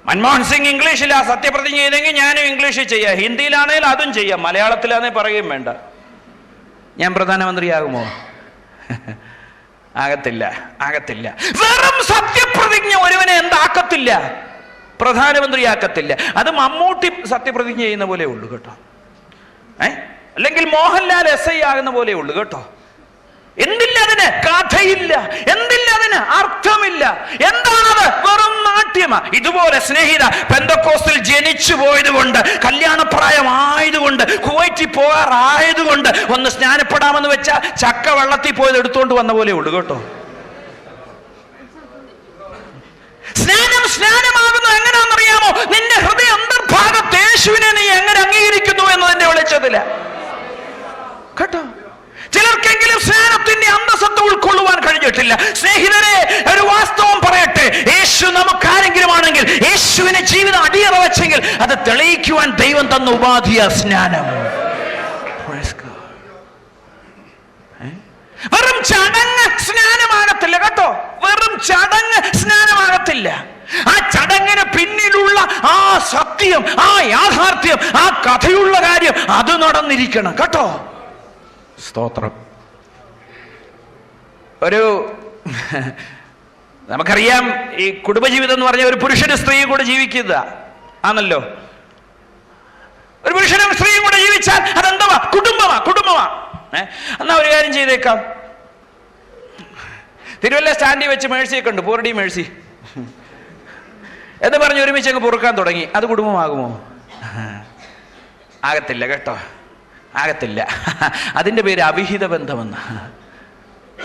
മൻമോഹൻ സിംഗ് ഇംഗ്ലീഷിലാ സത്യപ്രതിജ്ഞ ചെയ്തെങ്കിൽ ഞാനും ഇംഗ്ലീഷിൽ ചെയ്യാം, ഹിന്ദിയിലാണെങ്കിൽ അതും ചെയ്യാം, മലയാളത്തിലാണെങ്കിൽ പറയുകയും വേണ്ട. ഞാൻ പ്രധാനമന്ത്രിയാകുമോ? ആകത്തില്ല. വെറും സത്യപ്രതിജ്ഞ ഒരുവനെ എന്താക്കത്തില്ല? പ്രധാനമന്ത്രിയാക്കത്തില്ല. അത് മമ്മൂട്ടി സത്യപ്രതിജ്ഞ ചെയ്യുന്ന പോലെ ഉള്ളൂ കേട്ടോ, അല്ലെങ്കിൽ മോഹൻലാൽ SI ആകുന്ന പോലെ ഉള്ളൂ കേട്ടോ. എന്തില്ല അതിന്? കഥയില്ല. എന്തില്ല അതിന്? അർത്ഥമില്ല. എന്താണത്? വെറും നാട്യമാ. ഇതുപോലെ സ്നേഹിത, പെന്തക്കോസ്തിൽ ജനിച്ചു പോയതുകൊണ്ട്, കല്യാണപ്രായമായതുകൊണ്ട്, കുവൈറ്റിൽ പോകാറായതുകൊണ്ട് ഒന്ന് സ്നാനപ്പെടാമെന്ന് വെച്ചാൽ ചക്ക വെള്ളത്തിൽ പോയത് എടുത്തോണ്ട് വന്ന പോലെ ഉള്ളൂ കേട്ടോ. സ്നാനമാകുന്നത് എങ്ങനെയാണെന്നറിയാമോ? നിന്റെ ഹൃദയ അന്തർഭാഗത്ത് യേശുവിനെ നീ എങ്ങനെ അംഗീകരിക്കുന്നു എന്നതിന്റെ വെളിച്ചത്തില കേട്ടോ. ചിലർക്കെങ്കിലും സ്നാനത്തിന്റെ അന്തസ്സത്ത് ഉൾക്കൊള്ളുവാൻ കഴിഞ്ഞിട്ടില്ല. സ്നേഹിതരെ, ഒരു വാസ്തവം പറയട്ടെ, യേശു നമുക്കാരെങ്കിലും ആണെങ്കിൽ, യേശുവിനെ ജീവിതം അടിയറ വെച്ചെങ്കിൽ അത് തെളിയിക്കുവാൻ ദൈവം തന്ന ഉപാധിയാ സ്നാനം. വെറും ചടങ്ങ് സ്നാനമാകത്തില്ല കേട്ടോ, വെറും ചടങ്ങ് സ്നാനമാകത്തില്ല. ആ ചടങ്ങിന് പിന്നിലുള്ള ആ സത്യം, ആ യാഥാർത്ഥ്യം, ആ കഥയുള്ള കാര്യം അത് നടന്നിരിക്കണം കേട്ടോ. സ്തോത്രം. നമുക്കറിയാം, ഈ കുടുംബജീവിതം എന്ന് പറഞ്ഞ ഒരു പുരുഷനും സ്ത്രീയും കൂടെ ജീവിക്കുക ആണല്ലോ. ഒരു പുരുഷനും സ്ത്രീയും കൂടെ ജീവിച്ചാൽ അതെന്തുവാ? കുടുംബമാ. എന്നാ ഒരു കാര്യം ചെയ്തേക്കാം, തിരുവല്ല സ്റ്റാൻഡിൽ വെച്ച് മേഴ്സിയൊക്കെ ഉണ്ട്, പോരടി മേഴ്സി എന്ന് പറഞ്ഞ് ഒരുമിച്ച് അങ്ങ് പൊറുക്കാൻ തുടങ്ങി. അത് കുടുംബമാകുമോ? ആകത്തില്ല കേട്ടോ, ആകത്തില്ല. അതിന്റെ പേര് അവിഹിത ബന്ധമെന്ന്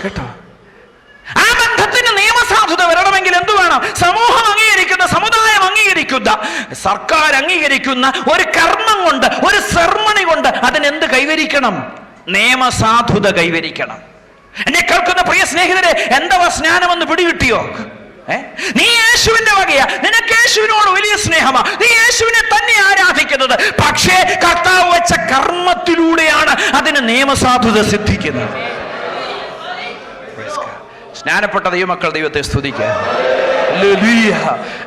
കേട്ടോ. ആ ബന്ധത്തിന് നിയമസാധുത വരണമെങ്കിൽ എന്തു വേണം? സമൂഹം അംഗീകരിക്കുന്ന, സമുദായം അംഗീകരിക്കുന്ന, സർക്കാർ അംഗീകരിക്കുന്ന ഒരു കർമ്മം കൊണ്ട്, ഒരു സെർമണി കൊണ്ട് അതിനെന്ത് കൈവരിക്കണം? നിയമസാധുത കൈവരിക്കണം. എന്നെ കേൾക്കുന്ന പ്രിയ സ്നേഹിതരെ, എന്താ സ്നാനമെന്ന് പിടികിട്ടിയോ? നീ യേശുവിന്റെ വകയാ, നിനക്ക് യേശുവിനോട് വലിയ സ്നേഹമാ, നീ യേശുവിനെ തന്നെ ആരാധിക്കുന്നത്. പക്ഷേ കർത്താവ് വെച്ച കർമ്മത്തിലൂടെയാണ് അതിന് നിയമസാധുത സിദ്ധിക്കുന്നത്. സ്നാനപ്പെട്ട ദൈവമക്കൾ ദൈവത്തെ സ്തുതിക്കുക.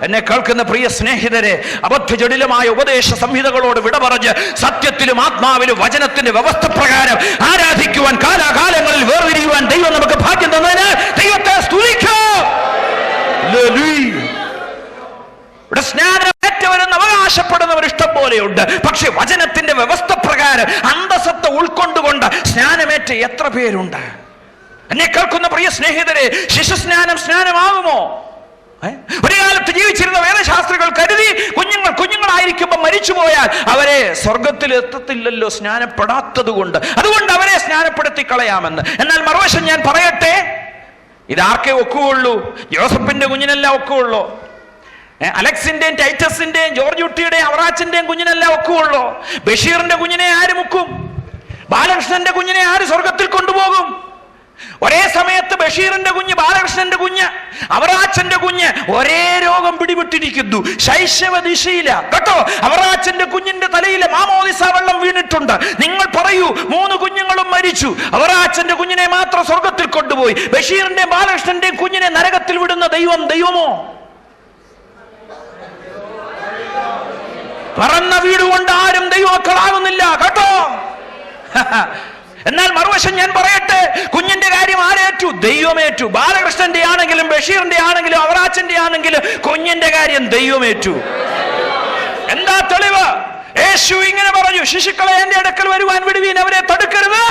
എന്നെ കേൾക്കുന്ന പ്രിയ സ്നേഹിതരെ, അബദ്ധജടിലമായ ഉപദേശ സംഹിതകളോട് വിട പറഞ്ഞ് സത്യത്തിലും ആത്മാവിലും വചനത്തിന്റെ വ്യവസ്ഥ പ്രകാരം ആരാധിക്കുവാൻ, കാലാകാലങ്ങളിൽ വേർതിരിയുവാൻ ദൈവം നമുക്ക് ഭാഗ്യം തന്നതിന് ദൈവത്തെ സ്തുതിക്കൂ. ഇവിടെ സ്നാനം ഏറ്റവരെന്ന് അവകാശപ്പെടുന്നവർ ഇഷ്ടം പോലെയുണ്ട്. പക്ഷെ വചനത്തിന്റെ വ്യവസ്ഥ പ്രകാരം അന്തസ്സത്തെ ഉൾക്കൊണ്ടുകൊണ്ട് സ്നാനമേറ്റ എത്ര പേരുണ്ട്? എന്നെ കേൾക്കുന്ന പ്രിയ സ്നേഹിതരെ, സ്നാനമാകുമോ? ഒരു കാലത്ത് ജീവിച്ചിരുന്ന വേദശാസ്ത്രികൾ കരുതി കുഞ്ഞുങ്ങളായിരിക്കുമ്പോൾ മരിച്ചുപോയാൽ അവരെ സ്വർഗത്തിൽ എത്തത്തില്ലല്ലോ സ്നാനപ്പെടാത്തത് കൊണ്ട്, അതുകൊണ്ട് അവരെ സ്നാനപ്പെടുത്തി കളയാമെന്ന്. എന്നാൽ മറുവശം ഞാൻ പറയട്ടെ, ഇതാർക്കേ ഒക്കുകയുള്ളൂ? ജോസഫിന്റെ കുഞ്ഞിനെല്ലാം ഒക്കുകയുള്ളൂ. അലക്സിന്റെയും ടൈറ്റസിന്റെയും ജോർജ് കുട്ടിയുടെയും അവറാച്ചന്റെയും കുഞ്ഞിനെല്ലാം ഒക്കുകയുള്ളൂ. ബഷീറിന്റെ കുഞ്ഞിനെ ആര് മുക്കും? ബാലകൃഷ്ണന്റെ കുഞ്ഞിനെ ആര് സ്വർഗത്തിൽ കൊണ്ടുപോകും? ഒരേ സമയത്ത് ബഷീറിന്റെ കുഞ്ഞ്, ബാലകൃഷ്ണന്റെ കുഞ്ഞ്, അവറാച്ചന്റെ കുഞ്ഞ് ഒരേ രോഗം പിടിപെട്ടിരിക്കുന്നു. ശൈശവ ദിശയില കേട്ടോ. അവറാച്ചന്റെ കുഞ്ഞിന്റെ തലയിലെ മാമോദിസ വെള്ളം വീണിട്ടുണ്ട്. നിങ്ങൾ പറയൂ, 3 കുഞ്ഞുങ്ങളും മരിച്ചു. അവറാച്ചന്റെ കുഞ്ഞിനെ മാത്രം സ്വർഗത്തിൽ കൊണ്ടുപോയി. ബഷീറിന്റെ ബാലകൃഷ്ണന്റെ കുഞ്ഞിനെ നരകത്തിൽ വിടുന്ന ദൈവം ദൈവമോ? പറന്ന വീട് കൊണ്ട് ആരും ദൈവമക്കളാകുന്നില്ല കേട്ടോ. എന്നാൽ മറുവശം ഞാൻ പറയട്ടെ, കുഞ്ഞിന്റെ കാര്യം ആരേറ്റു? ദൈവമേറ്റു. ബാലകൃഷ്ണന്റെ ആണെങ്കിലും ബഷീറിന്റെ ആണെങ്കിലും അവറാച്ചന്റെ ആണെങ്കിലും കുഞ്ഞിന്റെ കാര്യം ദൈവമേറ്റു. എന്താ തെളിവ്? യേശു ഇങ്ങനെ പറഞ്ഞു, ശിശുക്കളെ എന്റെ അടുക്കൽ വരുവാൻ വിടുവീൻ, അവരെ തടുക്കരുത്,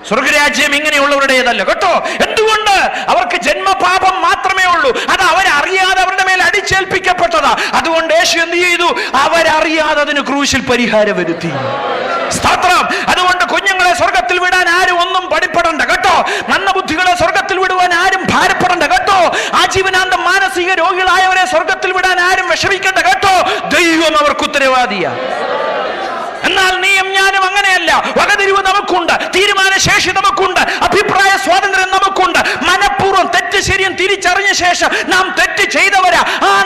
സ്വർഗരാജ്യം ഇങ്ങനെയുള്ളവരുടേതല്ല കേട്ടോ. എന്തുകൊണ്ട്? അവർക്ക് ജന്മപാപം മാത്രമേ ഉള്ളൂ. അത് അവരറിയാതെ അവരുടെ മേൽ അടിച്ചേൽപ്പിക്കപ്പെട്ടതാ. അതുകൊണ്ട് യേശു എന്ത് ചെയ്തു? അവരറിയാതെ അതിന് ക്രൂശിൽ പരിഹാരം വരുത്തി. സ്തോത്രം. അതുകൊണ്ട് കുഞ്ഞുങ്ങളെ സ്വർഗത്തിൽ വിടാൻ ആരും ഒന്നും പഠിപ്പെടണ്ട കേട്ടോ. മന്ദബുദ്ധികളെ സ്വർഗത്തിൽ വിടുവാൻ ആരും ഭാരപ്പെടണ്ട കേട്ടോ. ആജീവനാന്തം മാനസിക രോഗികളായവരെ സ്വർഗത്തിൽ വിടാൻ ആരും വിഷമിക്കണ്ട കേട്ടോ. ദൈവം അവർക്ക് ഉത്തരവാദിയാ. എന്നാൽ നീയും ഞാനും അങ്ങനെയല്ല. വകതിരിവ് നമുക്കുണ്ട്, തീരുമാനശേഷി നമുക്കുണ്ട്, അഭിപ്രായ സ്വാതന്ത്ര്യം നമുക്കുണ്ട്. മനഃപൂർവ്വം തെറ്റ് ശരിയും തിരിച്ചറിഞ്ഞ ശേഷം നാം തെറ്റ് ചെയ്തവരാ.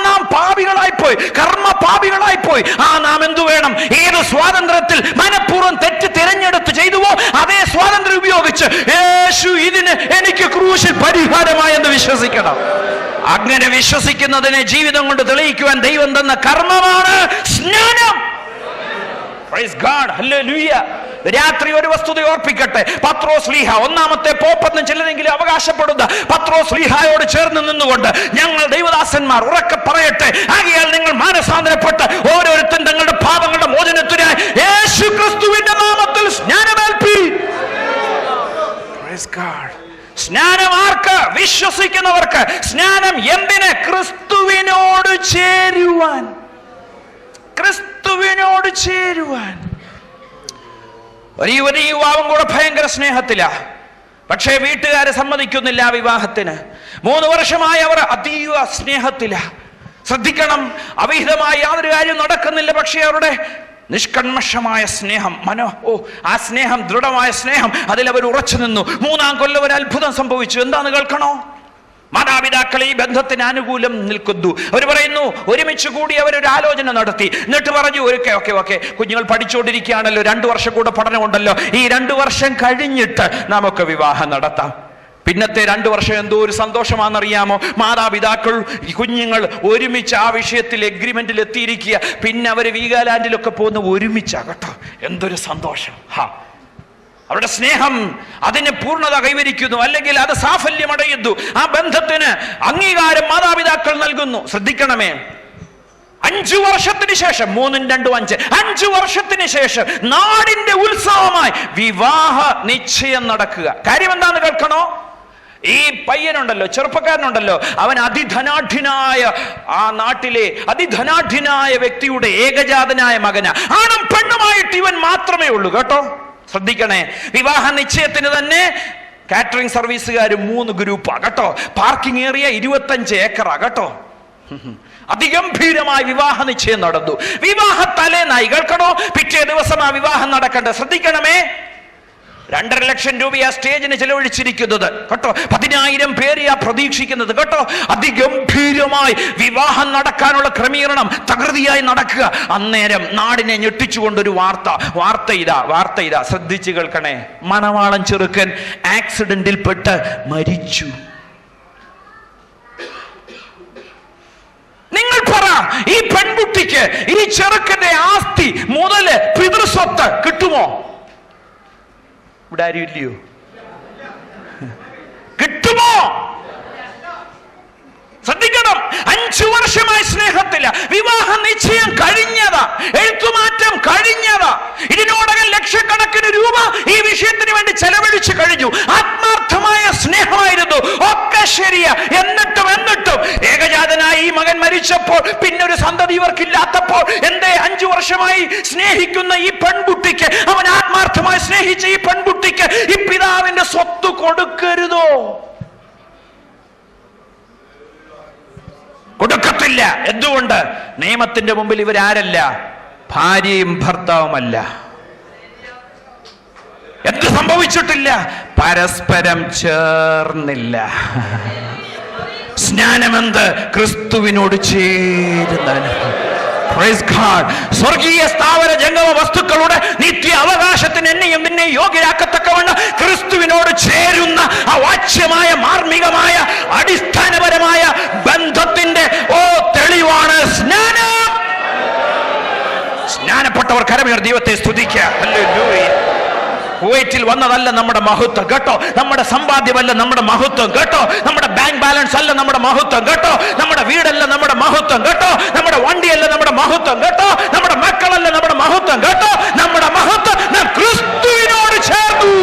നാം പാപികളായിപ്പോയി, കർമ്മ പാപികളായിപ്പോയി. നാം എന്തു വേണം? ഏത് സ്വാതന്ത്ര്യത്തിൽ മനഃപൂർവ്വം തെറ്റ് തിരഞ്ഞെടുത്ത് ചെയ്തുവോ അതേ സ്വാതന്ത്ര്യം ഉപയോഗിച്ച് യേശു ഇതിന് എനിക്ക് ക്രൂശിൽ പരിഹാരമായെന്ന് വിശ്വസിക്കണം. അങ്ങനെ വിശ്വസിക്കുന്നതിനെ ജീവിതം കൊണ്ട് തെളിയിക്കുവാൻ ദൈവം തന്ന കർമ്മമാണ് സ്നാനം. Praise God. Hallelujah. രാത്രി ഒരു വസ്തുത ഓർപ്പിക്കട്ടെ. പത്രോസ് ലീഹ, ഒന്നാമത്തെ പോപ്പെന്ന് ചിലരെങ്കിലും അവകാശപ്പെടുന്ന പത്രോസ് ലീഹായോട് ചേർന്ന് നിന്നുകൊണ്ട് ഞങ്ങൾ ദൈവദാസന്മാർ ഉറക്കെ പറയട്ടെ, ആകയാൽ നിങ്ങൾ മാനസാന്തരപ്പെട്ട് ഓരോരുത്തരും തങ്ങളുടെ പാപങ്ങളുടെ മോചനത്തിനായി യേശു ക്രിസ്തുവിന്റെ നാമത്തിൽ സ്നാനമേൽപ്പീൻ. Praise God. സ്നാനം ആർക്ക്? വിശ്വസിക്കുന്നവർക്ക്. സ്നാനം എന്തിന്? ക്രിസ്തുവിനോട് ചേരുവാൻ. ക്രിസ്തുവിനോട് ചേരുവാൻ. ഒരു യുവാവും കൂടെ ഭയങ്കര സ്നേഹത്തിലാ. പക്ഷേ വീട്ടുകാരെ സമ്മതിക്കുന്നില്ല വിവാഹത്തിന്. 3 വർഷമായി അവർ അതീവ സ്നേഹത്തിലാ. ശ്രദ്ധിക്കണം, അവിഹിതമായി യാതൊരു കാര്യം നടക്കുന്നില്ല. പക്ഷേ അവരുടെ നിഷ്കന്മഷമായ സ്നേഹം, ആ സ്നേഹം, ദൃഢമായ സ്നേഹം, അതിലവർ ഉറച്ചു നിന്നു. 3-ാം കൊല്ലം ഒരു അത്ഭുതം സംഭവിച്ചു. എന്താന്ന് കേൾക്കണോ? മാതാപിതാക്കൾ ഈ ബന്ധത്തിന് അനുകൂലം നിൽക്കുന്നു. അവർ പറയുന്നു, ഒരുമിച്ച് കൂടി അവരൊരു ആലോചന നടത്തി. എന്നിട്ട് പറഞ്ഞു, ഓക്കെ കുഞ്ഞുങ്ങൾ പഠിച്ചുകൊണ്ടിരിക്കുകയാണല്ലോ, 2 വർഷം കൂടെ പഠനമുണ്ടല്ലോ, ഈ 2 വർഷം കഴിഞ്ഞിട്ട് നമുക്ക് വിവാഹം നടത്താം. പിന്നത്തെ 2 വർഷം എന്തോ ഒരു സന്തോഷമാണെന്നറിയാമോ? മാതാപിതാക്കൾ കുഞ്ഞുങ്ങൾ ഒരുമിച്ച് ആ വിഷയത്തിൽ എഗ്രിമെന്റിൽ എത്തിയിരിക്കുക. പിന്നെ അവർ വീഗാലാൻഡിലൊക്കെ പോകുന്ന ഒരുമിച്ചാകട്ടോ. എന്തൊരു സന്തോഷം! അവരുടെ സ്നേഹം അതിന് പൂർണ്ണത കൈവരിക്കുന്നു, അല്ലെങ്കിൽ അത് സാഫല്യമടയുന്നു. ആ ബന്ധത്തിന് അംഗീകാരം മാതാപിതാക്കൾ നൽകുന്നു. ശ്രദ്ധിക്കണമേ, 5 വർഷത്തിന് ശേഷം, 3, 2, 5, 5 വർഷത്തിന് ശേഷം നാടിന്റെ ഉത്സവമായി വിവാഹ നിശ്ചയം നടക്കുക. കാര്യം എന്താന്ന് കേൾക്കണോ? ഈ പയ്യനുണ്ടല്ലോ, ചെറുപ്പക്കാരനുണ്ടല്ലോ, അവൻ അതിധനാഢ്യനായ ആ നാട്ടിലെ അതിധനാഢ്യനായ വ്യക്തിയുടെ ഏകജാതനായ മകനാ. ആണും പെണ്ണുമായിട്ട് ഇവൻ മാത്രമേ ഉള്ളൂ കേട്ടോ. ശ്രദ്ധിക്കണേ, വിവാഹ നിശ്ചയത്തിന് തന്നെ കാറ്ററിംഗ് സർവീസുകാർ 3 ഗ്രൂപ്പാ കേട്ടോ. പാർക്കിംഗ് ഏരിയ 25 ഏക്കറാ കേട്ടോ. അതിഗംഭീരമായ വിവാഹ നിശ്ചയം നടന്നു. വിവാഹ തലേന്നായി കേൾക്കണോ, പിറ്റേ ദിവസം ആ വിവാഹം നടക്കണ്ടേ. ശ്രദ്ധിക്കണമേ, 2.5 ലക്ഷം രൂപയാ സ്റ്റേജിന് ചെലവഴിച്ചിരിക്കുന്നത് കേട്ടോ. 10,000 പേരെയാ പ്രതീക്ഷിക്കുന്നത് കേട്ടോ. അതിഗംഭീരമായി വിവാഹം നടക്കാനുള്ള ക്രമീകരണം തകൃതിയായി നടക്കുക. അന്നേരം നാടിനെ ഞെട്ടിച്ചുകൊണ്ടൊരു വാർത്ത ഇതാ ശ്രദ്ധിച്ചു കേൾക്കണേ. മണവാളൻ ചെറുക്കൻ ആക്സിഡന്റിൽപ്പെട്ട് മരിച്ചു. നിങ്ങൾ പറ, ഈ പെൺകുട്ടിക്ക് ഈ ചെറുക്കന്റെ ആസ്തി, മുതല്, പിതൃസ്വത്ത് കിട്ടുമോ? ഇവിടെ ആരും ഇല്ലയോ? കിട്ടുമോ? ശ്രദ്ധിക്കണം, 5 വർഷമായി സ്നേഹത്തില്ല. വിവാഹ നിശ്ചയം കഴിഞ്ഞതാ, എഴുത്തുമാറ്റം കഴിഞ്ഞതാ. ഇതിനോടകം ലക്ഷക്കണക്കിന് രൂപ ഈ വിഷയത്തിന് വേണ്ടി ചെലവഴിച്ചു കഴിഞ്ഞു. ആത്മാർത്ഥമായ സ്നേഹമായിരുന്നു. ഒക്കെ ശരിയാ. എന്നിട്ടും ഏകജാതനായി ഈ മകൻ മരിച്ചപ്പോൾ, പിന്നെ ഒരു സന്തതി ഇവർക്കില്ലാത്തപ്പോൾ, എന്തേ 5 വർഷമായി സ്നേഹിക്കുന്ന ഈ പെൺകുട്ടിക്ക്, അവൻ ആത്മാർത്ഥമായി സ്നേഹിച്ച ഈ പെൺകുട്ടിക്ക് ഈ പിതാവിന്റെ സ്വത്ത് കൊടുക്കരുതോ? കൊടുക്കത്തില്ല. എന്തുകൊണ്ട്? നിയമത്തിന്റെ മുമ്പിൽ ഇവരാരല്ല, ഭാര്യയും ഭർത്താവുമല്ല. എന്ത് സംഭവിച്ചിട്ടില്ല? പരസ്പരം ചേർന്നില്ല. സ്നാനമെന്ത്? ക്രിസ്തുവിനോട് ചേരുന്ന അനുഭവം. സ്വർഗീയ സ്ഥാവര ജംഗമ വസ്തുക്കളുടെ നിത്യ അവകാശത്തിന് എന്നെയും നിന്നെ യോഗ്യരാക്കത്തക്കവണ്ണം ക്രിസ്തുവിനോട് ചേരുന്ന അവാച്യമായ മാർമികമായ അടിസ്ഥാനപരമായ ബന്ധത്തിന്റെ തെളിവാണ് സ്നാനം. സ്നാനപ്പെട്ടവർ കരമേർ ദൈവത്തെ സ്തുതിക്കുക. ഹല്ലേലൂയ. കുവൈറ്റിൽ വന്നതല്ല നമ്മുടെ മഹത്വം കേട്ടോ, നമ്മുടെ സമ്പാദ്യമല്ല നമ്മുടെ മഹത്വം കേട്ടോ, നമ്മുടെ ബാങ്ക് ബാലൻസ് അല്ല നമ്മുടെ മഹത്വം കേട്ടോ, നമ്മുടെ വീടല്ല നമ്മുടെ മഹത്വം കേട്ടോ, നമ്മുടെ വണ്ടിയല്ല നമ്മുടെ മഹത്വം കേട്ടോ, നമ്മുടെ മക്കളല്ല നമ്മുടെ മഹത്വം കേട്ടോ. നമ്മുടെ മഹത്വം നാം ക്രിസ്തുവിനോട് ചേർന്നു,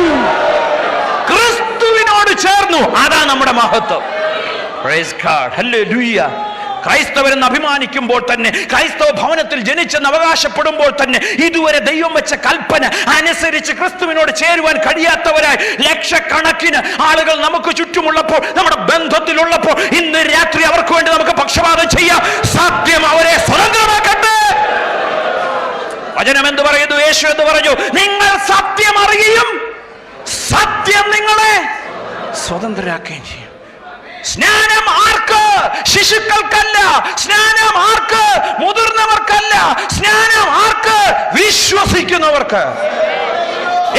ക്രിസ്തുവിനോട് ചേർന്നു. അതാ നമ്മുടെ മഹത്വം. Praise God. ഹല്ലേലൂയ. ക്രൈസ്തവരെന്ന് അഭിമാനിക്കുമ്പോൾ തന്നെ, ക്രൈസ്തവ ഭവനത്തിൽ ജനിച്ചെന്ന് അവകാശപ്പെടുമ്പോൾ തന്നെ, ഇതുവരെ ദൈവം വെച്ച കൽപ്പന അനുസരിച്ച് ക്രിസ്തുവിനോട് ചേരുവാൻ കഴിയാത്തവരായി ലക്ഷക്കണക്കിന് ആളുകൾ നമുക്ക് ചുറ്റുമുള്ളപ്പോൾ, നമ്മുടെ ബന്ധത്തിലുള്ളപ്പോൾ, ഇന്ന് രാത്രി അവർക്ക് വേണ്ടി നമുക്ക് പക്ഷപാതം ചെയ്യാം. സത്യം അവരെ സ്വതന്ത്രമാക്കട്ടെ. വചനം എന്ത് പറയുന്നു? യേശു എന്ന് പറഞ്ഞു, നിങ്ങൾ സത്യം അറിയുകയും സത്യം നിങ്ങളെ സ്വതന്ത്രരാക്കുകയും ചെയ്യും. സ്നാനം ആർക്ക്? ശിശുക്കൾക്കല്ല. സ്നാനം ആർക്ക്? മുതിർന്നവർക്കല്ല. സ്നാനം ആർക്ക്? വിശ്വസിക്കുന്നവർക്ക്.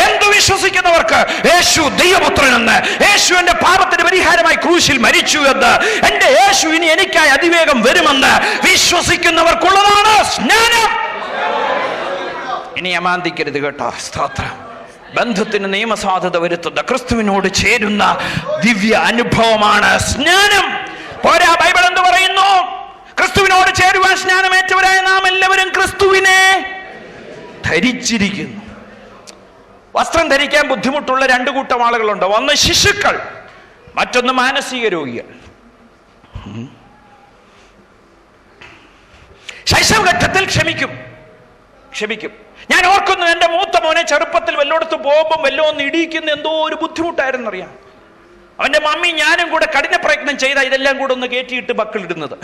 എന്തു വിശ്വസിക്കുന്നവർക്ക്? യേശു ദൈവപുത്രനെന്ന്, യേശു എന്റെ പാപത്തിന് പരിഹാരമായി ക്രൂശിൽ മരിച്ചു എന്ന്, എന്റെ യേശു ഇനി എനിക്കായി അതിവേഗം വരുമെന്ന് വിശ്വസിക്കുന്നവർക്കുള്ളതാണ് സ്നാനം. ഇനി അമാന്തിക്കരുത് കേട്ടോ. സ്തോത്രം. ബന്ധത്തിന് നിയമസാധുത വരുത്തുന്ന, ക്രിസ്തുവിനോട് ചേരുന്ന ദിവ്യ അനുഭവമാണ് സ്നാനം. പോരാ, ബൈബിൾ എന്ത് പറയുന്നു? ക്രിസ്തുവിനോട് ചേരുവാൻ സ്നാനമേറ്റവരായ നാം എല്ലാവരും ക്രിസ്തുവിനെ ധരിച്ചിരിക്കുന്നു. വസ്ത്രം ധരിക്കാൻ ബുദ്ധിമുട്ടുള്ള രണ്ടു കൂട്ടം ആളുകളുണ്ട്. ഒന്ന് ശിശുക്കൾ, മറ്റൊന്ന് മാനസിക രോഗികൾ. ശൈശവഘട്ടത്തിൽ ക്ഷമിക്കും. ഞാൻ ഓർക്കുന്നു, എന്റെ മൂത്ത മോനെ ചെറുപ്പത്തിൽ വല്ലോടത്ത് പോകുമ്പോൾ വല്ലോ ഒന്ന് ഇടിയിക്കുന്ന എന്തോ ഒരു ബുദ്ധിമുട്ടായിരുന്നറിയാം. അവന്റെ മമ്മി ഞാനും കൂടെ കഠിന പ്രയത്നം ചെയ്ത ഇതെല്ലാം കൂടെ ഒന്ന് കയറ്റിയിട്ട് ബക്കിളിടുന്നത്.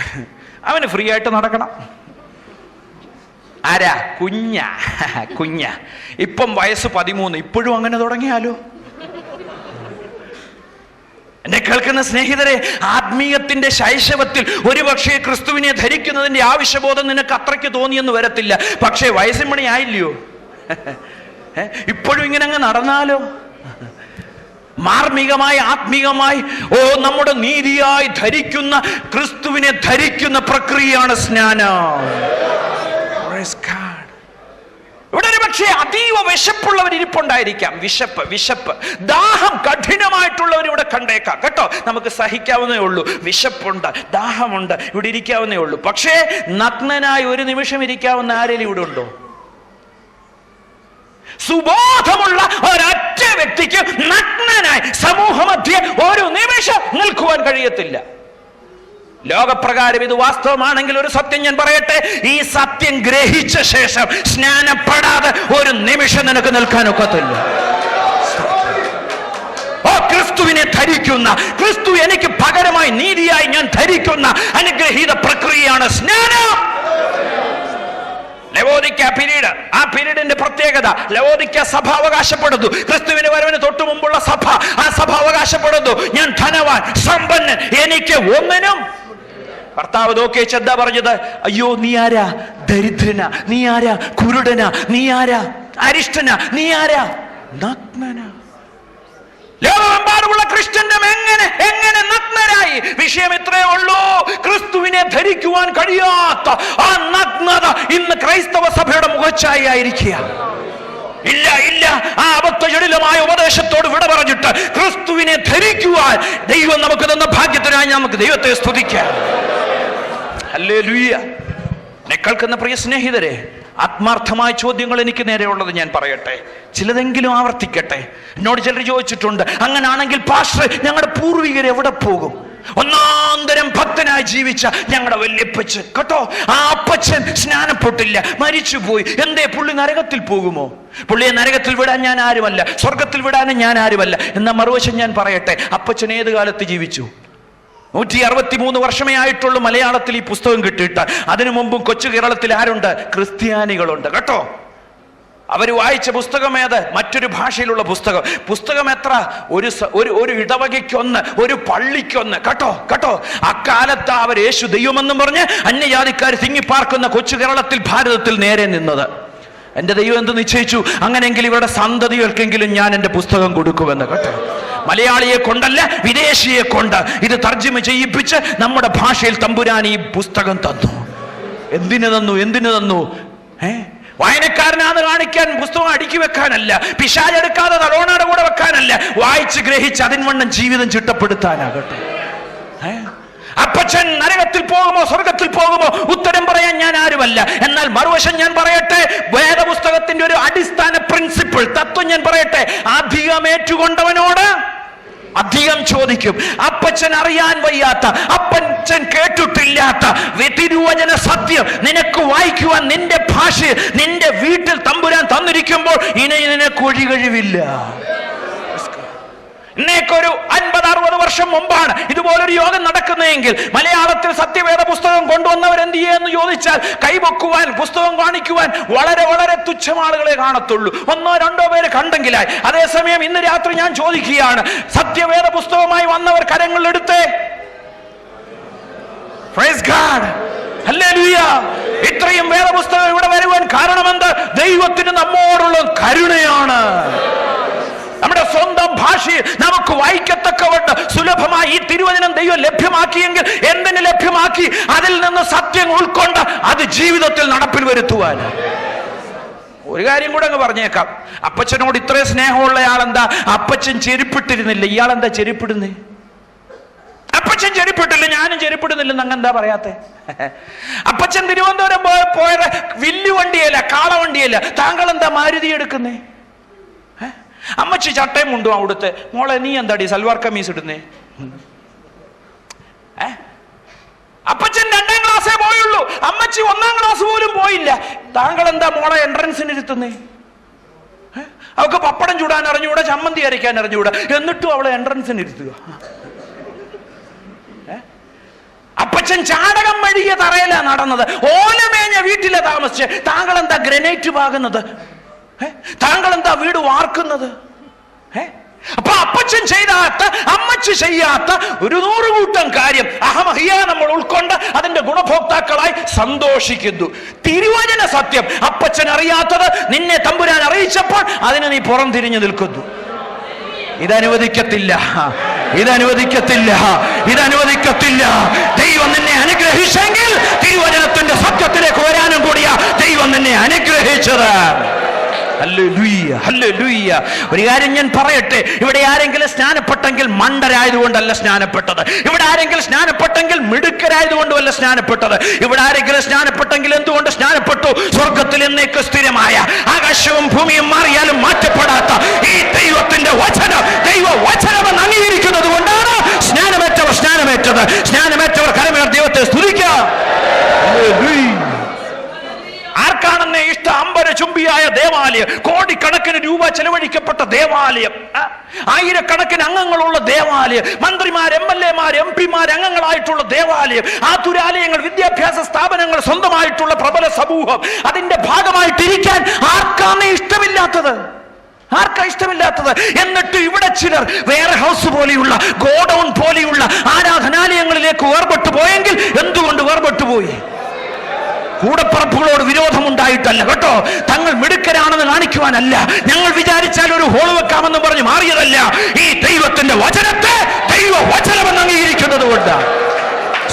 അവന് ഫ്രീ ആയിട്ട് നടക്കണം. ആരാ? കുഞ്ഞ. ഇപ്പം വയസ്സ് 13. ഇപ്പോഴും അങ്ങനെ തുടങ്ങിയാലോ? എന്നെ കേൾക്കുന്ന സ്നേഹിതരെ, ആത്മീയത്തിന്റെ ശൈശവത്തിൽ ഒരുപക്ഷെ ക്രിസ്തുവിനെ ധരിക്കുന്നതിന്റെ ആവശ്യബോധം നിനക്ക് അത്രയ്ക്ക് തോന്നിയെന്ന് വരത്തില്ല. പക്ഷേ വയസ്സിൻമണി ആയില്ലയോ? ഇപ്പോഴും ഇങ്ങനെ അങ്ങ് നടന്നാലോ? മാർമികമായി ആത്മീകമായി നമ്മുടെ നീതിയായി ധരിക്കുന്ന ക്രിസ്തുവിനെ ധരിക്കുന്ന പ്രക്രിയയാണ് സ്നാനം. ഇവിടെ ഒരു പക്ഷേ അതീവ വിശപ്പുള്ളവർ ഇരിപ്പുണ്ടായിരിക്കാം. വിശപ്പ്, ദാഹം കഠിനമായിട്ടുള്ളവർ ഇവിടെ കണ്ടേക്കാം കേട്ടോ. നമുക്ക് സഹിക്കാവുന്നേ ഉള്ളൂ. വിശപ്പുണ്ട്, ദാഹമുണ്ട്, ഇവിടെ ഇരിക്കാവുന്നേ ഉള്ളൂ. പക്ഷേ നഗ്നനായി ഒരു നിമിഷം ഇരിക്കാവുന്ന ആരെങ്കിലും ഇവിടെ ഉണ്ടോ? സുബോധമുള്ള ഒരൊറ്റ വ്യക്തിക്ക് നഗ്നനായി സമൂഹമധ്യേ ഒരു നിമിഷം നിൽക്കുവാൻ കഴിയത്തില്ല. ലോകപ്രകാരം ഇത് വാസ്തവമാണെങ്കിൽ ഒരു സത്യം ഞാൻ പറയട്ടെ, ഈ സത്യം ഗ്രഹിച്ച ശേഷം സ്നാനപ്പെടാതെ ഒരു നിമിഷം നിനക്ക് നിൽക്കാനൊക്കത്തില്ല. ക്രിസ്തുവിനെ ധരിക്കുന്ന, ക്രിസ്തു എനിക്ക് പകരമായി നീതിയായി ഞാൻ ധരിക്കുന്ന അനുഗ്രഹീത പ്രക്രിയയാണ് സ്നാനം. ലവോദിക്ക പീരീഡ്, ആ പീരീഡിന്റെ പ്രത്യേകത, ലവോദിക്ക സഭ അവകാശപ്പെടുന്നു, ക്രിസ്തുവിന്റെ വരവിന് തൊട്ടു മുമ്പുള്ള സഭ, ആ സഭ അവകാശപ്പെടുന്നു, ഞാൻ ധനവാൻ, സമ്പന്നൻ, എനിക്ക് ഒന്നിനും. ഭർത്താവ് നോക്കി എന്താ പറഞ്ഞത്? അയ്യോ, നീ ആരാ? ദരിദ്രന, നീ ആരാ? കുരുടന, നീ ആരാ? അരിഷ്ടന, നീ ആരാ? നഗ്നന. ലോകമെമ്പാടുമുള്ള ക്രിസ്ത്യനും എങ്ങനെ നഗ്നരായി? വിഷയം ഇത്രയേ ഉള്ളൂ, ക്രിസ്തുവിനെ ധരിക്കുവാൻ കഴിയാത്ത ആ നഗ്നത ഇന്ന് ക്രൈസ്തവ സഭയുടെ മുഖച്ഛായ ആയിരിക്കുക. ഇല്ല, ആ അബദ്ധജടിലമായ ഉപദേശത്തോട് വിട പറഞ്ഞിട്ട് ക്രിസ്തുവിനെ ധരിക്കുവാൻ ദൈവം നമുക്ക് തന്ന ഭാഗ്യത്തിനായി നമുക്ക് ദൈവത്തെ സ്തുതിക്കാം. ഹല്ലേലൂയ. എന്നെ കേൾക്കുന്ന പ്രിയ സ്നേഹിതരെ, ആത്മാർത്ഥമായ ചോദ്യങ്ങൾ എനിക്ക് നേരെയുള്ളത് ഞാൻ പറയട്ടെ, ചിലതെങ്കിലും ആവർത്തിക്കട്ടെ. എന്നോട് ചിലർ ചോദിച്ചിട്ടുണ്ട്, അങ്ങനാണെങ്കിൽ പാസ്റ്റർ, ഞങ്ങളുടെ പൂർവികർ എവിടെ പോകും? ഒന്നാന്തരം ഭക്തനായി ജീവിച്ച ഞങ്ങളുടെ വല്യപ്പച്ചൻ കേട്ടോ, ആ അപ്പച്ചൻ സ്നാനപ്പെട്ടില്ല, മരിച്ചുപോയി. എന്തേ? പുള്ളി നരകത്തിൽ പോകുമോ? പുള്ളിയെ നരകത്തിൽ വിടാൻ ഞാൻ ആരുമല്ല, സ്വർഗത്തിൽ വിടാനും ഞാൻ ആരുമല്ല. എന്നാ മറുവശം ഞാൻ പറയട്ടെ, അപ്പച്ചൻ ഏത് കാലത്ത് ജീവിച്ചു? 163 വർഷമേ ആയിട്ടുള്ളൂ മലയാളത്തിൽ ഈ പുസ്തകം കിട്ടിയിട്ട്. അതിനു മുമ്പും കൊച്ചു കേരളത്തിൽ ആരുണ്ട്? ക്രിസ്ത്യാനികളുണ്ട് കേട്ടോ. അവർ വായിച്ച പുസ്തകം ഏത്? മറ്റൊരു ഭാഷയിലുള്ള പുസ്തകം എത്ര? ഒരു ഇടവകയ്ക്കൊന്ന്, ഒരു പള്ളിക്കൊന്ന്. കേട്ടോ, അക്കാലത്ത് അവർ യേശു ദൈവമെന്നും പറഞ്ഞ് അന്യജാതിക്കാർ തിങ്ങിപ്പാർക്കുന്ന കൊച്ചു കേരളത്തിൽ, ഭാരതത്തിൽ നേരെ നിന്നത്. എൻ്റെ ദൈവം എന്ത് നിശ്ചയിച്ചു? അങ്ങനെയെങ്കിൽ ഇവരുടെ സന്തതികൾക്കെങ്കിലും ഞാൻ എൻ്റെ പുസ്തകം കൊടുക്കുമെന്ന്. കേട്ടോ, മലയാളിയെ കൊണ്ടല്ല, വിദേശിയെ കൊണ്ട് ഇത് തർജ്ജിമ ചെയ്യിപ്പിച്ച് നമ്മുടെ ഭാഷയിൽ തമ്പുരാൻ ഈ പുസ്തകം തന്നു. എന്തിനു തന്നു? വായനക്കാരനാന്ന് കാണിക്കാൻ, പുസ്തകം അടുക്കി വെക്കാനല്ല, പിശാചെടുക്കാതെ തലോണയുടെ കൂടെ വെക്കാനല്ല, വായിച്ച് ഗ്രഹിച്ച് അതിൻവണ്ണം ജീവിതം ചിട്ടപ്പെടുത്താനാകട്ടെ. അപ്പച്ചൻ നരകത്തിൽ പോകുമോ സ്വർഗത്തിൽ പോകുമോ ഉത്തരം പറയാൻ ഞാൻ ആരുമല്ല. എന്നാൽ മറുവശം ഞാൻ പറയട്ടെ, വേദപുസ്തകത്തിന്റെ ഒരു അടിസ്ഥാന പ്രിൻസിപ്പിൾ, തത്വം ഞാൻ പറയട്ടെ. അധികം ഏറ്റുകൊണ്ടവനോട് അധികം ചോദിക്കും. അപ്പച്ചൻ അറിയാൻ വയ്യാത്ത, അപ്പച്ചൻ കേട്ടിട്ടില്ലാത്ത തിരുവചന സത്യം നിനക്ക് വായിക്കുവാൻ നിന്റെ ഭാഷ, നിന്റെ വീട്ടിൽ തമ്പുരാൻ തന്നിരിക്കുമ്പോൾ ഇനി നിനക്ക് ഒഴികഴിവില്ല. ഇന്നേക്കൊരു 50-60 വർഷം മുമ്പാണ് ഇതുപോലൊരു യോഗം നടക്കുന്നതെങ്കിൽ മലയാളത്തിൽ സത്യവേദ പുസ്തകം കൊണ്ടുവന്നവർ എന്ത് ചെയ്യുമെന്ന് ചോദിച്ചാൽ കൈപൊക്കുവാൻ, പുസ്തകം കാണിക്കുവാൻ വളരെ വളരെ തുച്ഛം ആളുകളെ കാണത്തുള്ളൂ. 1-2 പേര് കണ്ടെങ്കിലായി. അതേസമയം ഇന്ന് രാത്രി ഞാൻ ചോദിക്കുകയാണ്, സത്യവേദ പുസ്തകമായി വന്നവർ കരങ്ങളിലെടുത്തേ. Praise God, hallelujah. ഇത്രയും വേദപുസ്തകം ഇവിടെ വരുവാൻ കാരണമെന്ത്? ദൈവത്തിന് നമ്മോടുള്ള കരുണയാണ്. നമ്മുടെ സ്വന്തം ഭാഷയിൽ നമുക്ക് വായിക്കത്തക്കവണ്ണം സുലഭമായി ഈ തിരുവചനം ദൈവം ലഭ്യമാക്കിയെങ്കിൽ എന്തിന് ലഭ്യമാക്കി? അതിൽ നിന്ന് സത്യം ഉൾക്കൊണ്ട് അത് ജീവിതത്തിൽ നടപ്പിൽ വരുത്തുവാൻ. ഒരു കാര്യം കൂടെ അങ്ങ് പറഞ്ഞേക്കാം, അപ്പച്ചനോട് ഇത്രയും സ്നേഹമുള്ള ആളെന്താ അപ്പച്ചൻ ചെരുപ്പിട്ടിരുന്നില്ല? ഇയാളെന്താ ചെരുപ്പിടുന്നേ? അപ്പച്ചൻ ചെരുപ്പിട്ടില്ല, ഞാനും ചെരുപ്പിടുന്നില്ലെന്ന് അങ്ങെന്താ പറയാത്തെ? അപ്പച്ചൻ തിരുവനന്തപുരം പോയത് വില്ലുവണ്ടിയല്ല, കാളവണ്ടിയല്ല, താങ്കൾ എന്താ മാരുതി എടുക്കുന്നേ? അമ്മച്ചി ചട്ടയും മുണ്ടും അവിടുത്തെ. മോളെ നീ എന്താടി സൽവാർ കമ്മീസ് ഇടുന്നേ? അപ്പച്ചൻ 2ാം ക്ലാസ്സേ പോയുള്ളൂ, അമ്മച്ചി 1ാം ക്ലാസ് പോലും പോയില്ല. താങ്കൾ എന്താ മോളെ എൻട്രൻസിന് ഇരുത്തുന്നേ? അവൾക്ക് പപ്പടം ചൂടാൻ അറിഞ്ഞുകൂടാ, ചമ്മന്തി അരയ്ക്കാൻ അറിഞ്ഞുകൂടാ, എന്നിട്ടും അവളെ എൻട്രൻസിന് ഇരുത്തുക. അപ്പച്ചൻ ചാടകം മെഴുകിയ തറയിലാ നടന്നത്, ഓലമേഞ്ഞ വീട്ടിലെ താമസിച്ച്. താങ്കൾ എന്താ ഗ്രനൈറ്റ് പാകുന്നത്? താങ്കൾ എന്താ വീട് വാർക്കുന്നത്? അപ്പൊ അപ്പച്ചൻ ചെയ്താത്ത, അമ്മച്ചി ചെയ്യാത്ത ഒരു 100 കൂട്ടം കാര്യം അഹമഹിയ നമ്മൾ ഉൾക്കൊണ്ട് അതിന്റെ ഗുണഭോക്താക്കളായി സന്തോഷിക്കുന്നു. തിരുവചന സത്യം അപ്പച്ചൻ അറിയാത്തത് നിന്നെ തമ്പുരാൻ അറിയിച്ചപ്പോൾ അതിനെ നീ പുറം തിരിഞ്ഞു നിൽക്കുന്നു. ഇതനുവദിക്കത്തില്ല. ദൈവം നിന്നെ അനുഗ്രഹിച്ചെങ്കിൽ തിരുവചനത്തിന്റെ സത്യത്തിലേക്ക് വരാനും കൂടിയാ ദൈവം നിന്നെ അനുഗ്രഹിച്ചത്. Hallelujah, hallelujah. ഒരു കാര്യം ഞാൻ പറയട്ടെ, ഇവിടെ ആരെങ്കിലും സ്നാനപ്പെട്ടെങ്കിൽ മണ്ടരായതുകൊണ്ടല്ല സ്നാനപ്പെട്ടത്. ഇവിടെ ആരെങ്കിലും സ്നാനപ്പെട്ടെങ്കിൽ മിടുക്കരായതുകൊണ്ടുമല്ല സ്നാനപ്പെട്ടത്. ഇവിടെ ആരെങ്കിലും സ്നാനപ്പെട്ടെങ്കിൽ എന്തുകൊണ്ട് സ്നാനപ്പെട്ടു? സ്വർഗത്തിൽ എന്നേക്ക് സ്ഥിരമായ, ആകാശവും ഭൂമിയും മാറിയാലും മാറ്റപ്പെടാത്ത ഈ ദൈവത്തിന്റെ വചനം, ദൈവവചനം അംഗീകരിക്കുന്നത് കൊണ്ടാണ് സ്നാനമേറ്റത്. സ്നാനമേറ്റവർ കരമേർ ദൈവത്തെ സ്തുതിക്കാം. ആർക്കാണെന്നെ ഇഷ്ടം? അമ്പരചുംബിയായ ദേവാലയം, കോടിക്കണക്കിന് രൂപ ചെലവഴിക്കപ്പെട്ട ദേവാലയം, ആയിരക്കണക്കിന് അംഗങ്ങളുള്ള ദേവാലയം, മന്ത്രിമാർ, MLA മാർ, MP മാർ അംഗങ്ങളായിട്ടുള്ള ദേവാലയം, ആതുരാലയങ്ങൾ, വിദ്യാഭ്യാസ സ്ഥാപനങ്ങൾ, സ്വന്തമായിട്ടുള്ള പ്രബല സമൂഹം, അതിന്റെ ഭാഗമായിട്ടിരിക്കാൻ ആർക്കാണ് ഇഷ്ടമില്ലാത്തത്? എന്നിട്ട് ഇവിടെ ചിലർ വെയർ ഹൗസ് പോലെയുള്ള, ഗോഡൌൺ പോലെയുള്ള ആരാധനാലയങ്ങളിലേക്ക് വേർപെട്ടു പോയെങ്കിൽ എന്തുകൊണ്ട് വേർപെട്ടു പോയി? കൂടപ്പറപ്പുകളോട് വിരോധമുണ്ടായിട്ടല്ല കേട്ടോ, തങ്ങൾ മിടുക്കരാണെന്ന് കാണിക്കുവാനല്ല, ഞങ്ങൾ വിചാരിച്ചാൽ ഒരു ഹോൾ വെക്കാമെന്ന് പറഞ്ഞ് മാറിയതല്ല. ഈ ദൈവത്തിന്റെ വചനത്തെ ദൈവവചനമെന്ന് അംഗീകരിക്കുന്നത് കൊണ്ട്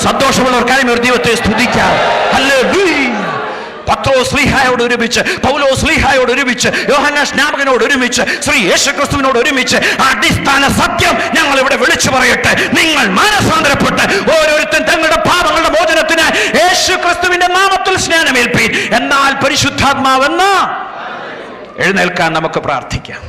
സന്തോഷമുള്ളവർ കാര്യം ദൈവത്തെ സ്തുതിക്കാം. ഹല്ലേലൂയ. പത്രോസ് ശ്ലീഹായോട് ഒരുമിച്ച്, പൗലോസ് ശ്ലീഹായോട് ഒരുമിച്ച്, യോഹന്നാൻ സ്നാപകനോട് ഒരുമിച്ച്, ശ്രീ യേശുക്രിസ്തുവിനോട് ഒരുമിച്ച് അടിസ്ഥാന സത്യം ഞങ്ങൾ ഇവിടെ വിളിച്ചു പറയട്ടെ. നിങ്ങൾ മാനസാന്തരപ്പെട്ട് ഓരോരുത്തൻ തങ്ങളുടെ പാപങ്ങളുടെ മോചനത്തിന് യേശുക്രിസ്തുവിന്റെ നാമത്തിൽ സ്നാനമേൽപ്പീൻ, എന്നാൽ പരിശുദ്ധാത്മാവെന്ന് എഴുന്നേൽക്കാൻ നമുക്ക് പ്രാർത്ഥിക്കാം.